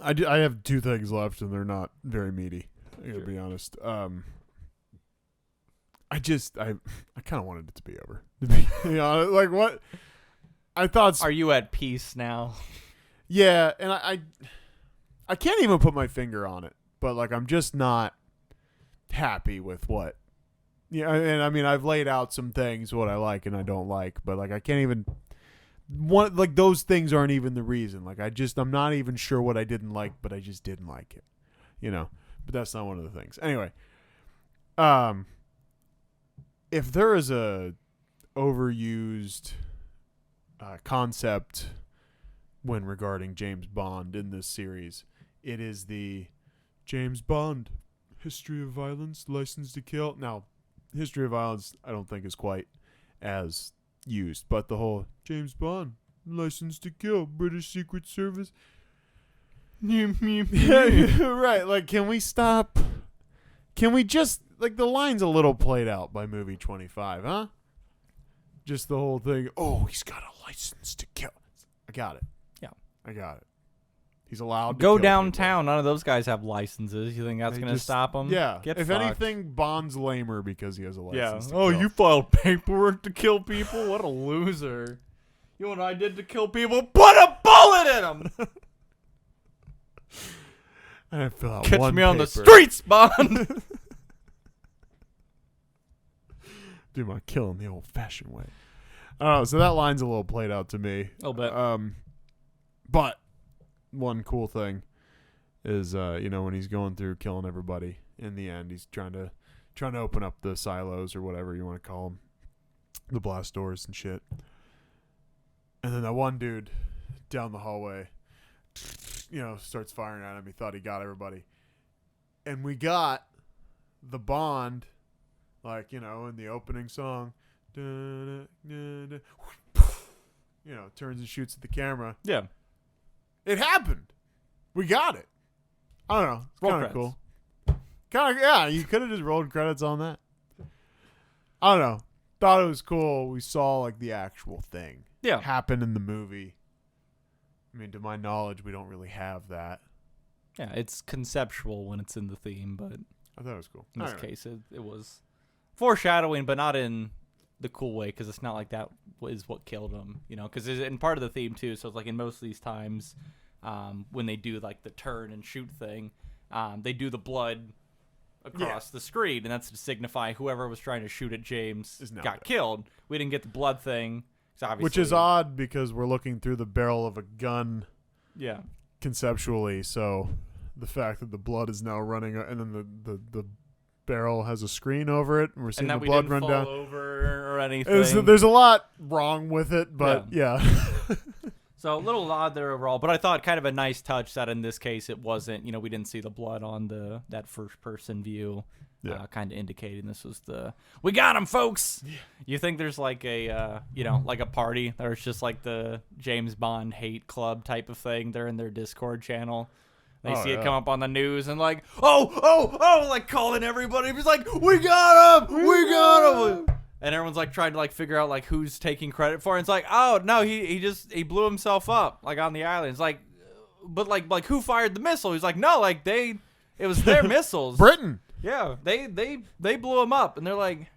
have two things left, and they're not very meaty. I gotta be honest. I kind of wanted it to be over. To be honest, like what I thought. Are you at peace now? Yeah, and I can't even put my finger on it, but like I'm just not happy with what. Yeah, and I mean I've laid out some things what I like and I don't like, but like I can't even like those things aren't even the reason. Like I'm not even sure what I didn't like, but I just didn't like it. But that's not one of the things. Anyway, if there is a overused concept when regarding James Bond in this series, it is the James Bond history of violence, license to kill. Now, history of violence I don't think is quite as used, but the whole James Bond license to kill, British Secret Service. Right, like can we stop? Can we just like the line's a little played out by movie 25, huh? Just the whole thing. Oh, he's got a license to kill. I got it. Yeah. I got it. He's allowed to Go kill downtown. None of those guys have licenses. You think that's They going to just- stop them? Yeah. Get if fucked. anything, Bond's lamer because he has a Yeah. license to Oh, kill. you filed paperwork to kill people? What a loser. You know what I did to kill people? Put a bullet in them! I didn't fill out Catch one me on the paper. streets, Bond! Do my killing the old-fashioned way. I don't know. So that line's a little played out to me. A little bit. But one cool thing is, when he's going through killing everybody, in the end, he's trying to open up the silos or whatever you want to call them, the blast doors and shit. And then that one dude down the hallway, starts firing at him. He thought he got everybody, and we got the Bond, like in the opening song. Turns and shoots at the camera. Yeah. It happened. We got it. I don't know. It's Roll kind of credits. cool. Yeah, you could have just rolled credits on that. I don't know. Thought it was cool. We saw like the actual thing happen in the movie. I mean, to my knowledge, we don't really have that. Yeah, it's conceptual when it's in the theme, but I thought it was cool. in this All right. case, it was foreshadowing, but not in the cool way, because it's not like that is what killed him, because it's in part of the theme too. So it's like in most of these times, when they do like the turn and shoot thing, they do the blood across the screen, and that's to signify whoever was trying to shoot at James Is now got dead. killed. We didn't get the blood thing, 'cause obviously, Which is odd because we're looking through the barrel of a gun Yeah, conceptually. So the fact that the blood is now running, and then the barrel has a screen over it, and we're seeing and that the we blood didn't run fall down. over or anything. There's a lot wrong with it, but yeah. So a little odd there overall, but I thought kind of a nice touch that in this case it wasn't, we didn't see the blood on that first person view, kind of indicating this was we got him, folks. Yeah. You think there's like a, like a party, there's just like the James Bond hate club type of thing. They're in their Discord channel. They see it come up on the news and like, like calling everybody. He's like, we got him. And everyone's like trying to like figure out like who's taking credit for it. It's like, oh no, he blew himself up like on the island. It's like, but like who fired the missile? He's like, no, like it was their missiles. Britain. Yeah, they blew him up, and they're like,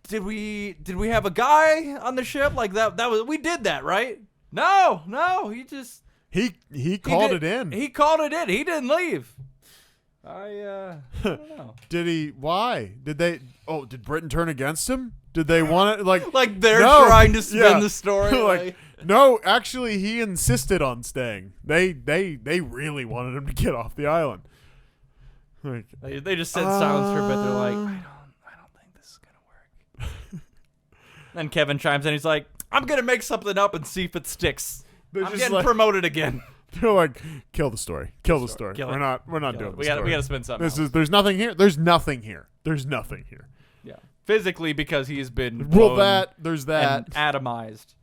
did we have a guy on the ship like that? That was we did that, right? No, he called it in. He called it in. He didn't leave. I don't know. Did he? Why? Did they? Oh, did Britain turn against him? Did they want it? Like they're no, trying to spin the story. like, no, actually, he insisted on staying. They really wanted him to get off the island. Like they just said silence for a bit. They're like, I don't think this is gonna work. Then Kevin chimes in. He's like, I'm gonna make something up and see if it sticks. They're I'm just getting like- promoted again. they're like, kill the story. Kill the story. Kill We're it. not doing We the got story. to spin something. else. There's nothing here. There's nothing here. There's nothing here. Yeah, physically because he's been Well, blown there's that. and atomized,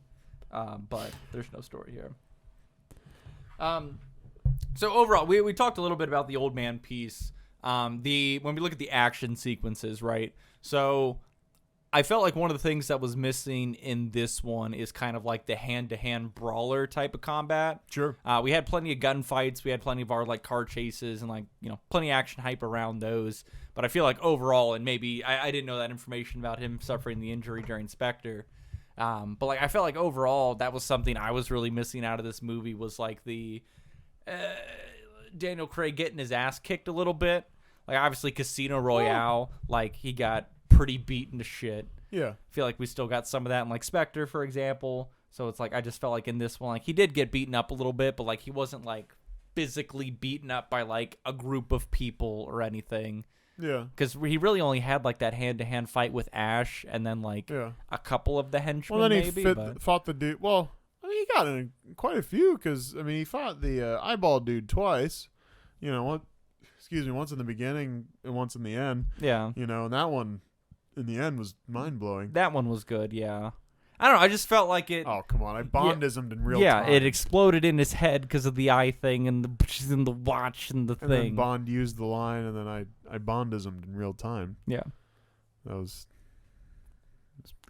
but there's no story here. So overall, we talked a little bit about the old man piece. When we look at the action sequences, right? So I felt like one of the things that was missing in this one is kind of like the hand-to-hand brawler type of combat. Sure. We had plenty of gunfights. We had plenty of our like car chases and like, plenty of action hype around those. But I feel like overall, and maybe I didn't know that information about him suffering the injury during Spectre. But like I felt like overall that was something I was really missing out of this movie was like the Daniel Craig getting his ass kicked a little bit. Like obviously Casino Royale, like he got pretty beaten to shit. Yeah. I feel like we still got some of that in like Spectre, for example. So it's like I just felt like in this one, like he did get beaten up a little bit, but like he wasn't like physically beaten up by like a group of people or anything. Yeah. Because he really only had like that hand-to-hand fight with Ash and then like a couple of the henchmen. Well, then maybe, fought the dude. Well, I mean, he got in quite a few because I mean he fought the eyeball dude twice. Once in the beginning and once in the end. Yeah. And that one in the end was mind blowing. That one was good. Yeah. I don't know. I just felt like it. Oh come on! I Bondismed in real time. Yeah, it exploded in his head because of the eye thing and the watch and the and thing. then Bond used the line, and then I Bondismed in real time. Yeah. That was.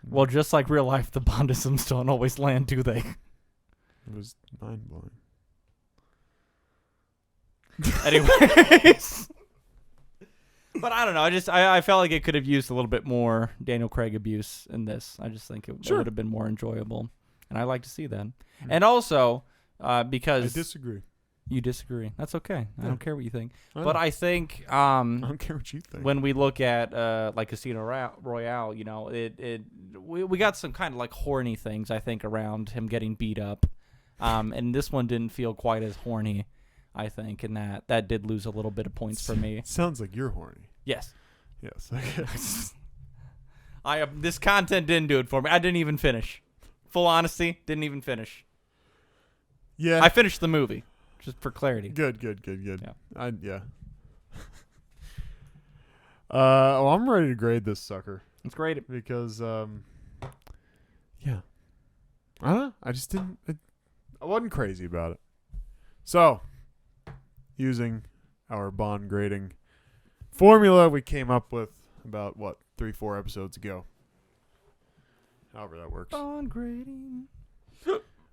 Well, just like real life, the Bondisms don't always land, do they? It was mind blowing. Anyways. But I don't know. I felt like it could have used a little bit more Daniel Craig abuse in this. I just think it would have been more enjoyable, and I like to see that. And also, because I disagree. You disagree. That's okay. I don't care what you think. But I think I don't care what you think. when we look at like Casino Royale, we got some kind of like horny things I think around him getting beat up, and this one didn't feel quite as horny. I think, and that did lose a little bit of points for me. Sounds like you're horny. Yes. Yes. Okay. This content didn't do it for me. I didn't even finish. Full honesty, didn't even finish. Yeah. I finished the movie, just for clarity. Good. Yeah. I'm ready to grade this sucker. It's great. Because, yeah. I don't know. I just didn't. I wasn't crazy about it. So, using our Bond grading formula we came up with about, 3-4 episodes ago. However that works. Bond grading.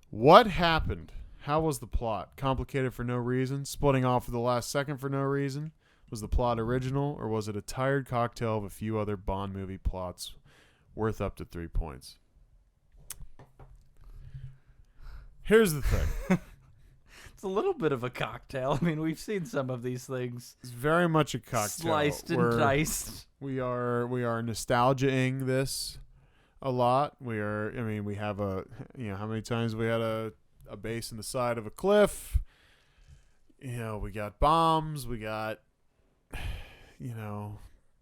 What happened? How was the plot? Complicated for no reason? Splitting off at the last second for no reason? Was the plot original, or was it a tired cocktail of a few other Bond movie plots worth up to 3 points? Here's the thing. It's a little bit of a cocktail. I mean, we've seen some of these things. It's very much a cocktail. Sliced and diced. We are nostalgia-ing this a lot. We have how many times we had a base in the side of a cliff. We got bombs. We got,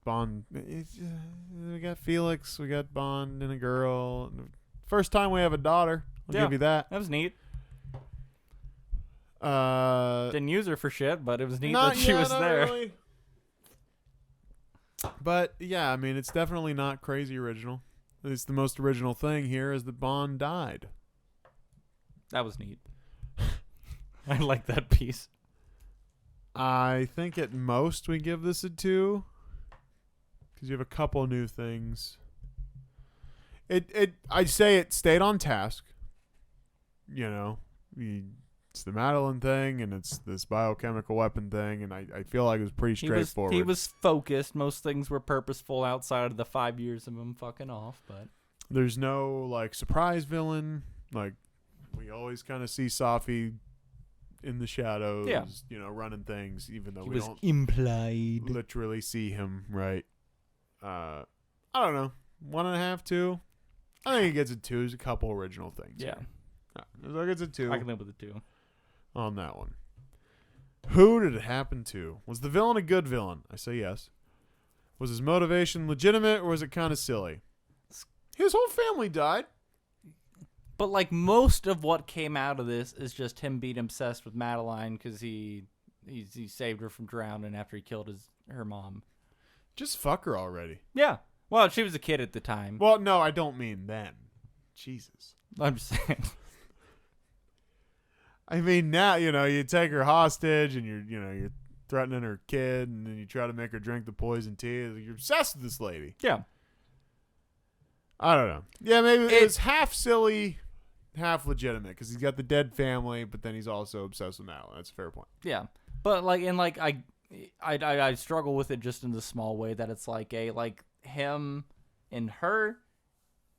Bond. We got Felix. We got Bond and a girl. First time we have a daughter. I'll give you that. That was neat. Didn't use her for shit, but it was neat that she was there. Really. But yeah, I mean, it's definitely not crazy original. It's the most original thing here is that Bond died. That was neat. I like that piece. I think at most we give this a 2 because you have a couple new things. I'd say it stayed on task. It's the Madeline thing, and it's this biochemical weapon thing, and I feel like it was pretty straightforward. He was focused. Most things were purposeful outside of the 5 years of him fucking off, but there's no surprise villain. We always kind of see Safi in the shadows, running things, even though we don't implied literally see him. Right? I don't know, 1.5, 2. I think he gets a 2. There's a couple original things. Yeah. So it gets a 2. I can live with a 2. On that one. Who did it happen to? Was the villain a good villain? I say yes. Was his motivation legitimate, or was it kind of silly? His whole family died. But most of what came out of this is just him being obsessed with Madeline because he saved her from drowning after he killed her mom. Just fuck her already. Yeah. Well, she was a kid at the time. Well, no, I don't mean then. Jesus. I'm just saying. I mean, now, you take her hostage and you're threatening her kid, and then you try to make her drink the poison tea. You're obsessed with this lady. Yeah. I don't know. Yeah, maybe it's half silly, half legitimate because he's got the dead family, but then he's also obsessed with Madeline. That's a fair point. Yeah, but like, and like I struggle with it just in the small way that it's like him and her,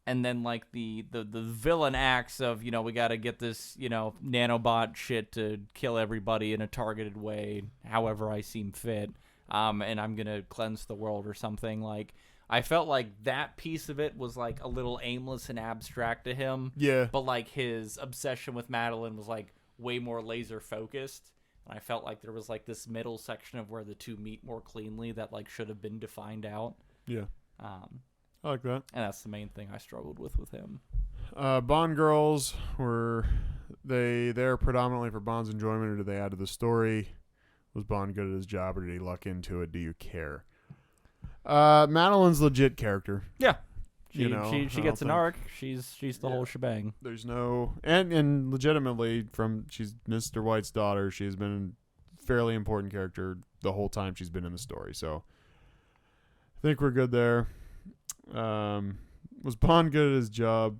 and then like the villain acts of, you know, we got to get this, you know, nanobot shit to kill everybody in a targeted way, however I seem fit, and I'm gonna cleanse the world or something. Like, I felt like that piece of it was like a little aimless and abstract to him. Yeah. But like his obsession with Madeline was like way more laser focused. And I felt like there was like this middle section of where the two meet more cleanly that like should have been defined out. Yeah. I like that. And that's the main thing I struggled with him. Bond girls, were they there predominantly for Bond's enjoyment, or did they add to the story? Was Bond good at his job, or did he luck into it? Do you care? Madeline's legit character. Yeah. She gets an arc. She's the whole shebang. There's no and legitimately, she's Mr. White's daughter. She has been a fairly important character the whole time she's been in the story. So I think we're good there. Was Bond good at his job?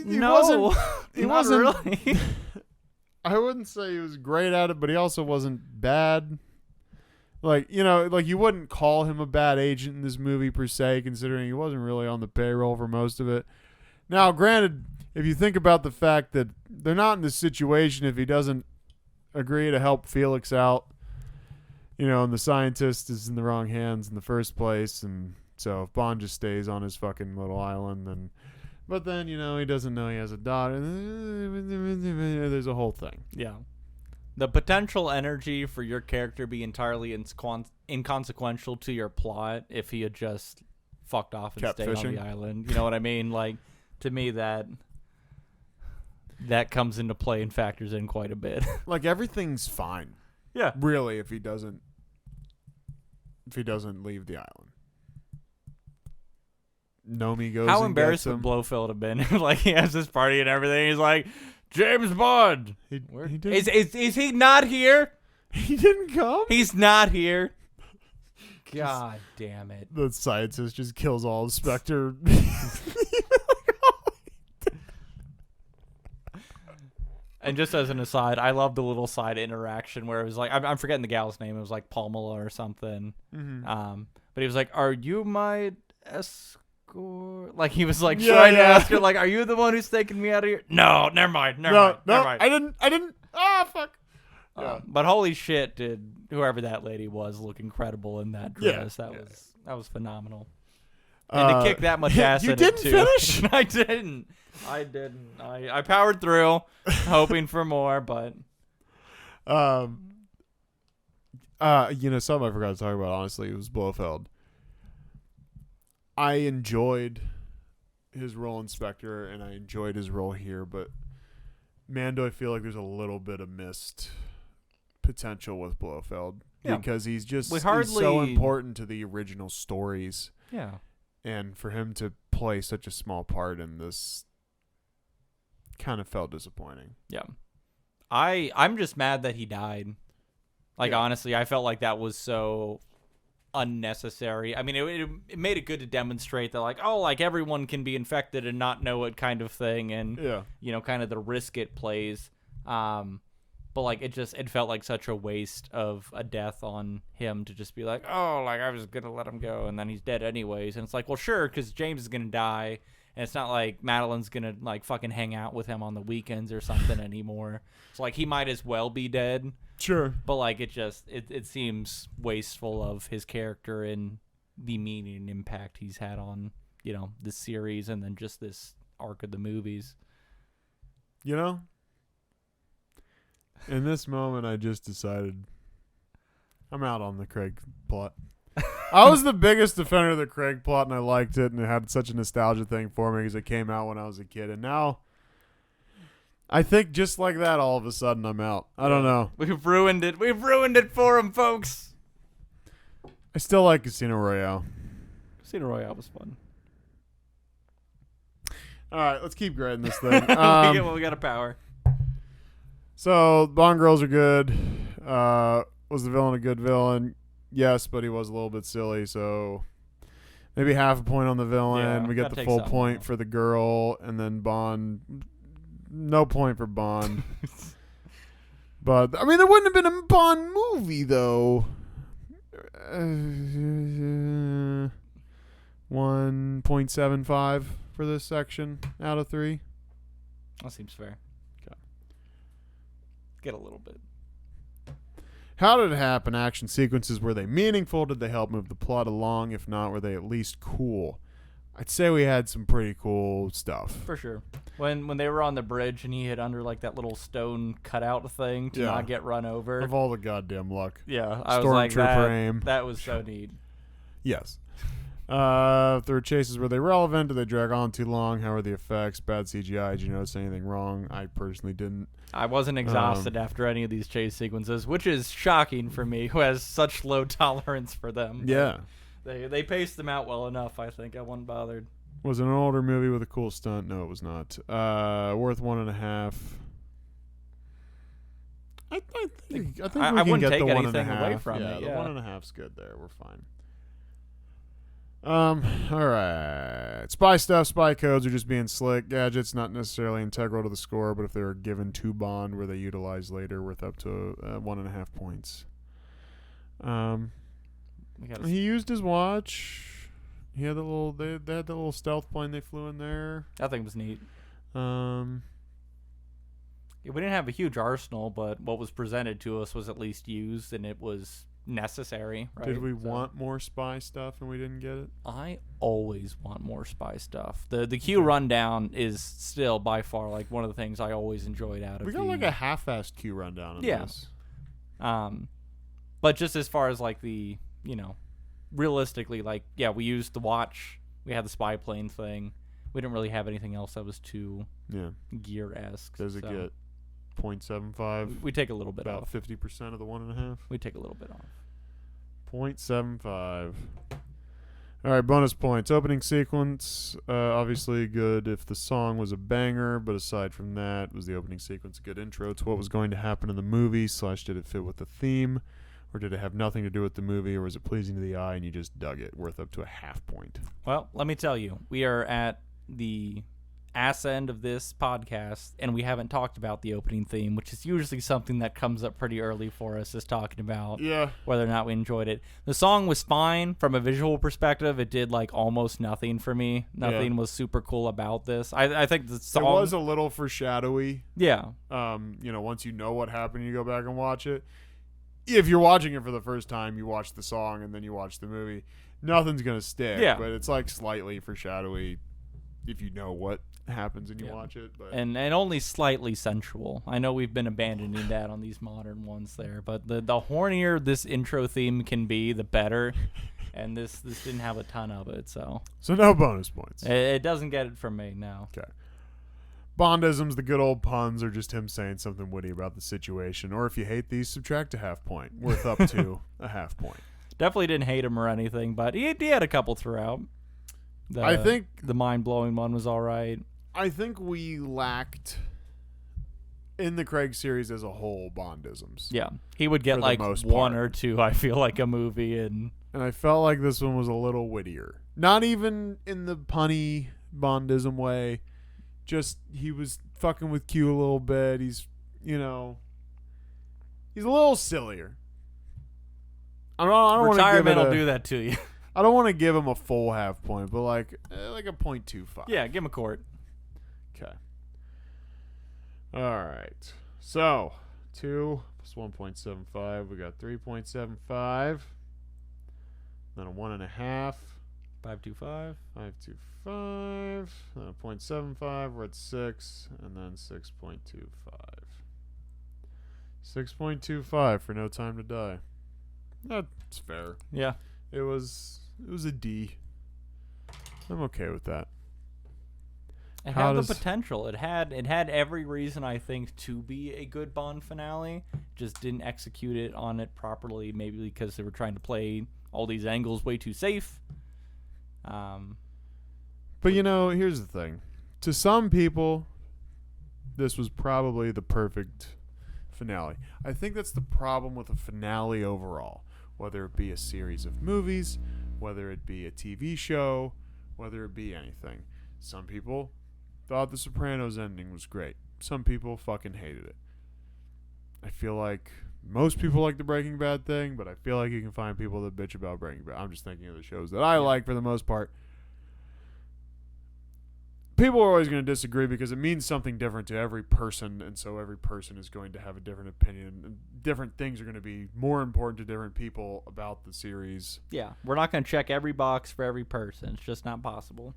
He wasn't really. I wouldn't say he was great at it, but he also wasn't bad. Like, you know, like you wouldn't call him a bad agent in this movie per se, considering he wasn't really on the payroll for most of it. Now, granted, if you think about the fact that they're not in this situation if he doesn't agree to help Felix out, you know, and the scientist is in the wrong hands in the first place, and so if Bond just stays on his fucking little island, then, but then, you know, he doesn't know he has a daughter. There's a whole thing. Yeah. The potential energy for your character be entirely inconsequential to your plot if he had just fucked off and kept stayed fishing on the island. You know what I mean? Like, to me, that comes into play and factors in quite a bit. Like, everything's fine. Yeah. Really, if he doesn't leave the island. Nomi goes. How and embarrassed gets him. would Blofeld have been? Like, he has this party and everything. He's like, James Bond. He didn't, Is he not here? he didn't come? He's not here. God damn it. The scientist just kills all of Spectre. And just as an aside, I love the little side interaction where it was like, I'm forgetting the gal's name. It was like Pamela or something. Mm-hmm. But he was like, "Are you my escort?" Like, he was like Yeah, trying to yeah. ask her, like, "Are you the one who's taking me out of here?" No, never mind. No, Never mind. I didn't. Ah, fuck. Yeah. But holy shit, did whoever that lady was look incredible in that dress? Yeah. That was phenomenal. And to kick that much ass you in didn't it too. finish? I didn't. I powered through, hoping for more, but you know, something I forgot to talk about, honestly, was Blofeld. I enjoyed his role in Spectre, and I enjoyed his role here, but man, do I feel like there's a little bit of missed potential with Blofeld. Yeah. Because he's just We he's hardly- so important to the original stories. yeah. And for him to play such a small part in this kind of felt disappointing. Yeah. I'm just mad that he died. Like, Yeah. honestly, I felt like that was so unnecessary. I mean, it made it good to demonstrate that, like, oh, like, everyone can be infected and not know it kind of thing, and, Yeah. you know, kind of the risk it plays. But, like, it felt like such a waste of a death on him to just be like, oh, like, I was going to let him go, and then he's dead anyways. And it's like, well, sure, because James is going to die, and it's not like Madeline's going to, like, fucking hang out with him on the weekends or something anymore. It's like, he might as well be dead. Sure. But, like, it seems wasteful of his character and the meaning and impact he's had on, you know, this series and then just this arc of the movies. You know? In this moment, I just decided I'm out on the Craig plot. I was the biggest defender of the Craig plot, and I liked it, and it had such a nostalgia thing for me because it came out when I was a kid. And now, I think just like that, all of a sudden, I'm out. I don't know. We've ruined it. We've ruined it for him, folks. I still like Casino Royale. Casino Royale was fun. All right, let's keep grading this thing. We got a power. So, Bond girls are good. Was the villain a good villain? Yes, but he was a little bit silly, so maybe half a point on the villain. Yeah, We get gotta the take full something point off. for the girl, and then Bond. No point for Bond. But I mean, there wouldn't have been a Bond movie though. 1.75 for this section out of 3. That seems fair. Okay. Get a little bit. How did it happen? Action sequences, were they meaningful? Did they help move the plot along? If not, were they at least cool? I'd say we had some pretty cool stuff. For sure. When they were on the bridge and he hid under like that little stone cutout thing to Yeah. not get run over. Of all the goddamn luck. Yeah, I was like Stormtrooper aim. that was so neat. Yes. If there were chases, were they relevant? Did they drag on too long? How were the effects? Bad CGI? Did you notice anything wrong? I personally didn't. I wasn't exhausted after any of these chase sequences, which is shocking for me, who has such low tolerance for them. Yeah. They paced them out well enough, I think. I wasn't bothered. Was it an older movie with a cool stunt? No, it was not. Worth 1.5. I think we I can wouldn't get take the anything 1.5 away from yeah, it, the yeah. 1.5's good there. We're fine. All right. Spy stuff, spy codes are just being slick. Gadgets not necessarily integral to the score, but if they were given to Bond, were they utilized later, worth up to 1.5 points. We gotta He used his watch. He had the little. They had the little stealth plane they flew in there. That thing was neat. Um, Yeah, we didn't have a huge arsenal, but what was presented to us was at least used, and it was necessary. Right? Did we So- want more spy stuff and we didn't get it? I always want more spy stuff. The Q rundown is still by far like one of the things I always enjoyed out of. We got like a half-assed Q rundown on Yeah. this. But just as far as like the realistically, like we used the watch. We had the spy plane thing. We didn't really have anything else that was too Yeah. gear-esque. Does it so get 0.75? we take a little bit About off. 50% of the 1.5. We take a little bit off. 0.75. All right, bonus points. Opening sequence, obviously good if the song was a banger, but aside from that, was the opening sequence a good intro to what was going to happen in the movie, / did it fit with the theme, or did it have nothing to do with the movie, or was it pleasing to the eye and you just dug it, worth up to a half point? Well, let me tell you, we are at the ass end of this podcast, and we haven't talked about the opening theme, which is usually something that comes up pretty early for us, is talking about Yeah. whether or not we enjoyed it. The song was fine from a visual perspective. It did like almost nothing for me. Nothing was super cool about this. I think the song It was a little foreshadowy. yeah. Once you know what happened, you go back and watch it. If you're watching it for the first time, you watch the song and then you watch the movie. Nothing's gonna stick. Yeah. But it's like slightly foreshadowy if you know what happens and you Yeah. watch it. But And only slightly sensual. I know we've been abandoning that on these modern ones there, but the hornier this intro theme can be, the better. And this didn't have a ton of it, so no bonus points. it doesn't get it from me, no. Okay. Bondisms, the good old puns, are just him saying something witty about the situation. Or if you hate these, subtract a half point. Worth up to a half point. Definitely didn't hate him or anything, but he had a couple throughout. I think the mind-blowing one was all right. I think we lacked in the Craig series as a whole Bondisms. Yeah, he would get For the like most one part. or two, I feel like, a movie, and And I felt like this one was a little wittier. Not even in the punny Bondism way. Just he was fucking with Q a little bit. He's a little sillier. I don't want to give retirement it will do that to you. I don't want to give him a full half point, but like a 0.25. Yeah, give him a court. Okay. All right. So 2 plus 1.75. We got 3.75. Then a 1.5. 525. 5.25. Then a 0.75. We're at 6, and then 6.25. 6.25 for No Time to Die. That's fair. Yeah. It was a D. I'm okay with that. It How had the does- potential. It had every reason, I think, to be a good Bond finale. Just didn't execute it on it properly. Maybe because they were trying to play all these angles way too safe. But here's the thing. To some people, this was probably the perfect finale. I think that's the problem with a finale overall. Whether it be a series of movies, whether it be a TV show, whether it be anything. Some people thought The Sopranos ending was great. Some people fucking hated it. I feel like most people like the Breaking Bad thing, but I feel like you can find people that bitch about Breaking Bad. I'm just thinking of the shows that I like for the most part. People are always going to disagree because it means something different to every person, and so every person is going to have a different opinion. And different things are going to be more important to different people about the series. Yeah, we're not going to check every box for every person. It's just not possible.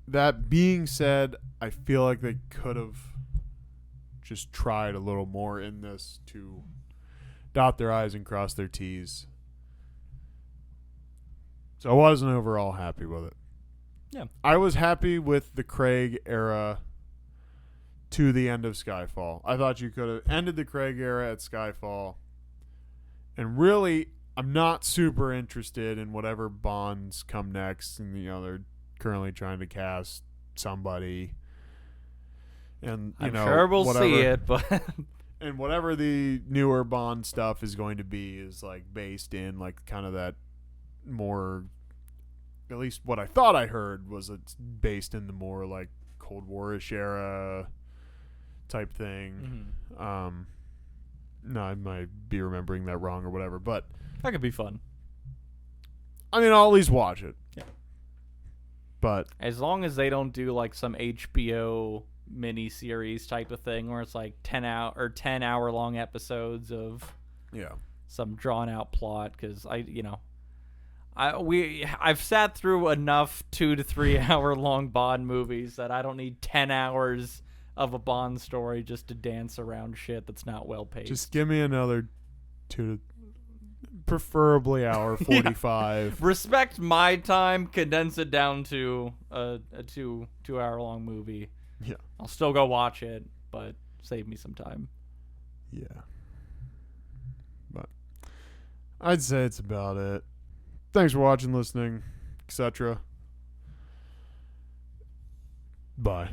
That being said, I feel like they could have just tried a little more in this to dot their I's and cross their T's. So I wasn't overall happy with it. Yeah. I was happy with the Craig era to the end of Skyfall. I thought you could have ended the Craig era at Skyfall. And really, I'm not super interested in whatever Bonds come next. And, they're currently trying to cast somebody. And, I'm sure we'll see it, but... And whatever the newer Bond stuff is going to be is, like, based in, like, kind of that more... At least what I thought I heard was it's based in the more like Cold War-ish era type thing. Mm-hmm. No, I might be remembering that wrong or whatever, but that could be fun. I mean, I'll at least watch it. Yeah. But as long as they don't do like some HBO mini-series type of thing where it's like 10 hour long episodes of some drawn out plot, because I've sat through enough 2 to 3 hour long Bond movies that I don't need 10 hours of a Bond story just to dance around shit that's not well paced. Just give me another 2 to preferably hour 45. Yeah. Respect my time, condense it down to a 2 hour long movie. Yeah. I'll still go watch it, but save me some time. Yeah. But I'd say it's about it. Thanks for watching, listening, etc. Bye.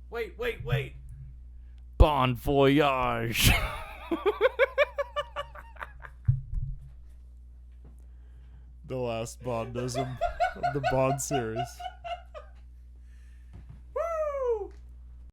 Wait. Bon voyage. The last Bondism of the Bond series.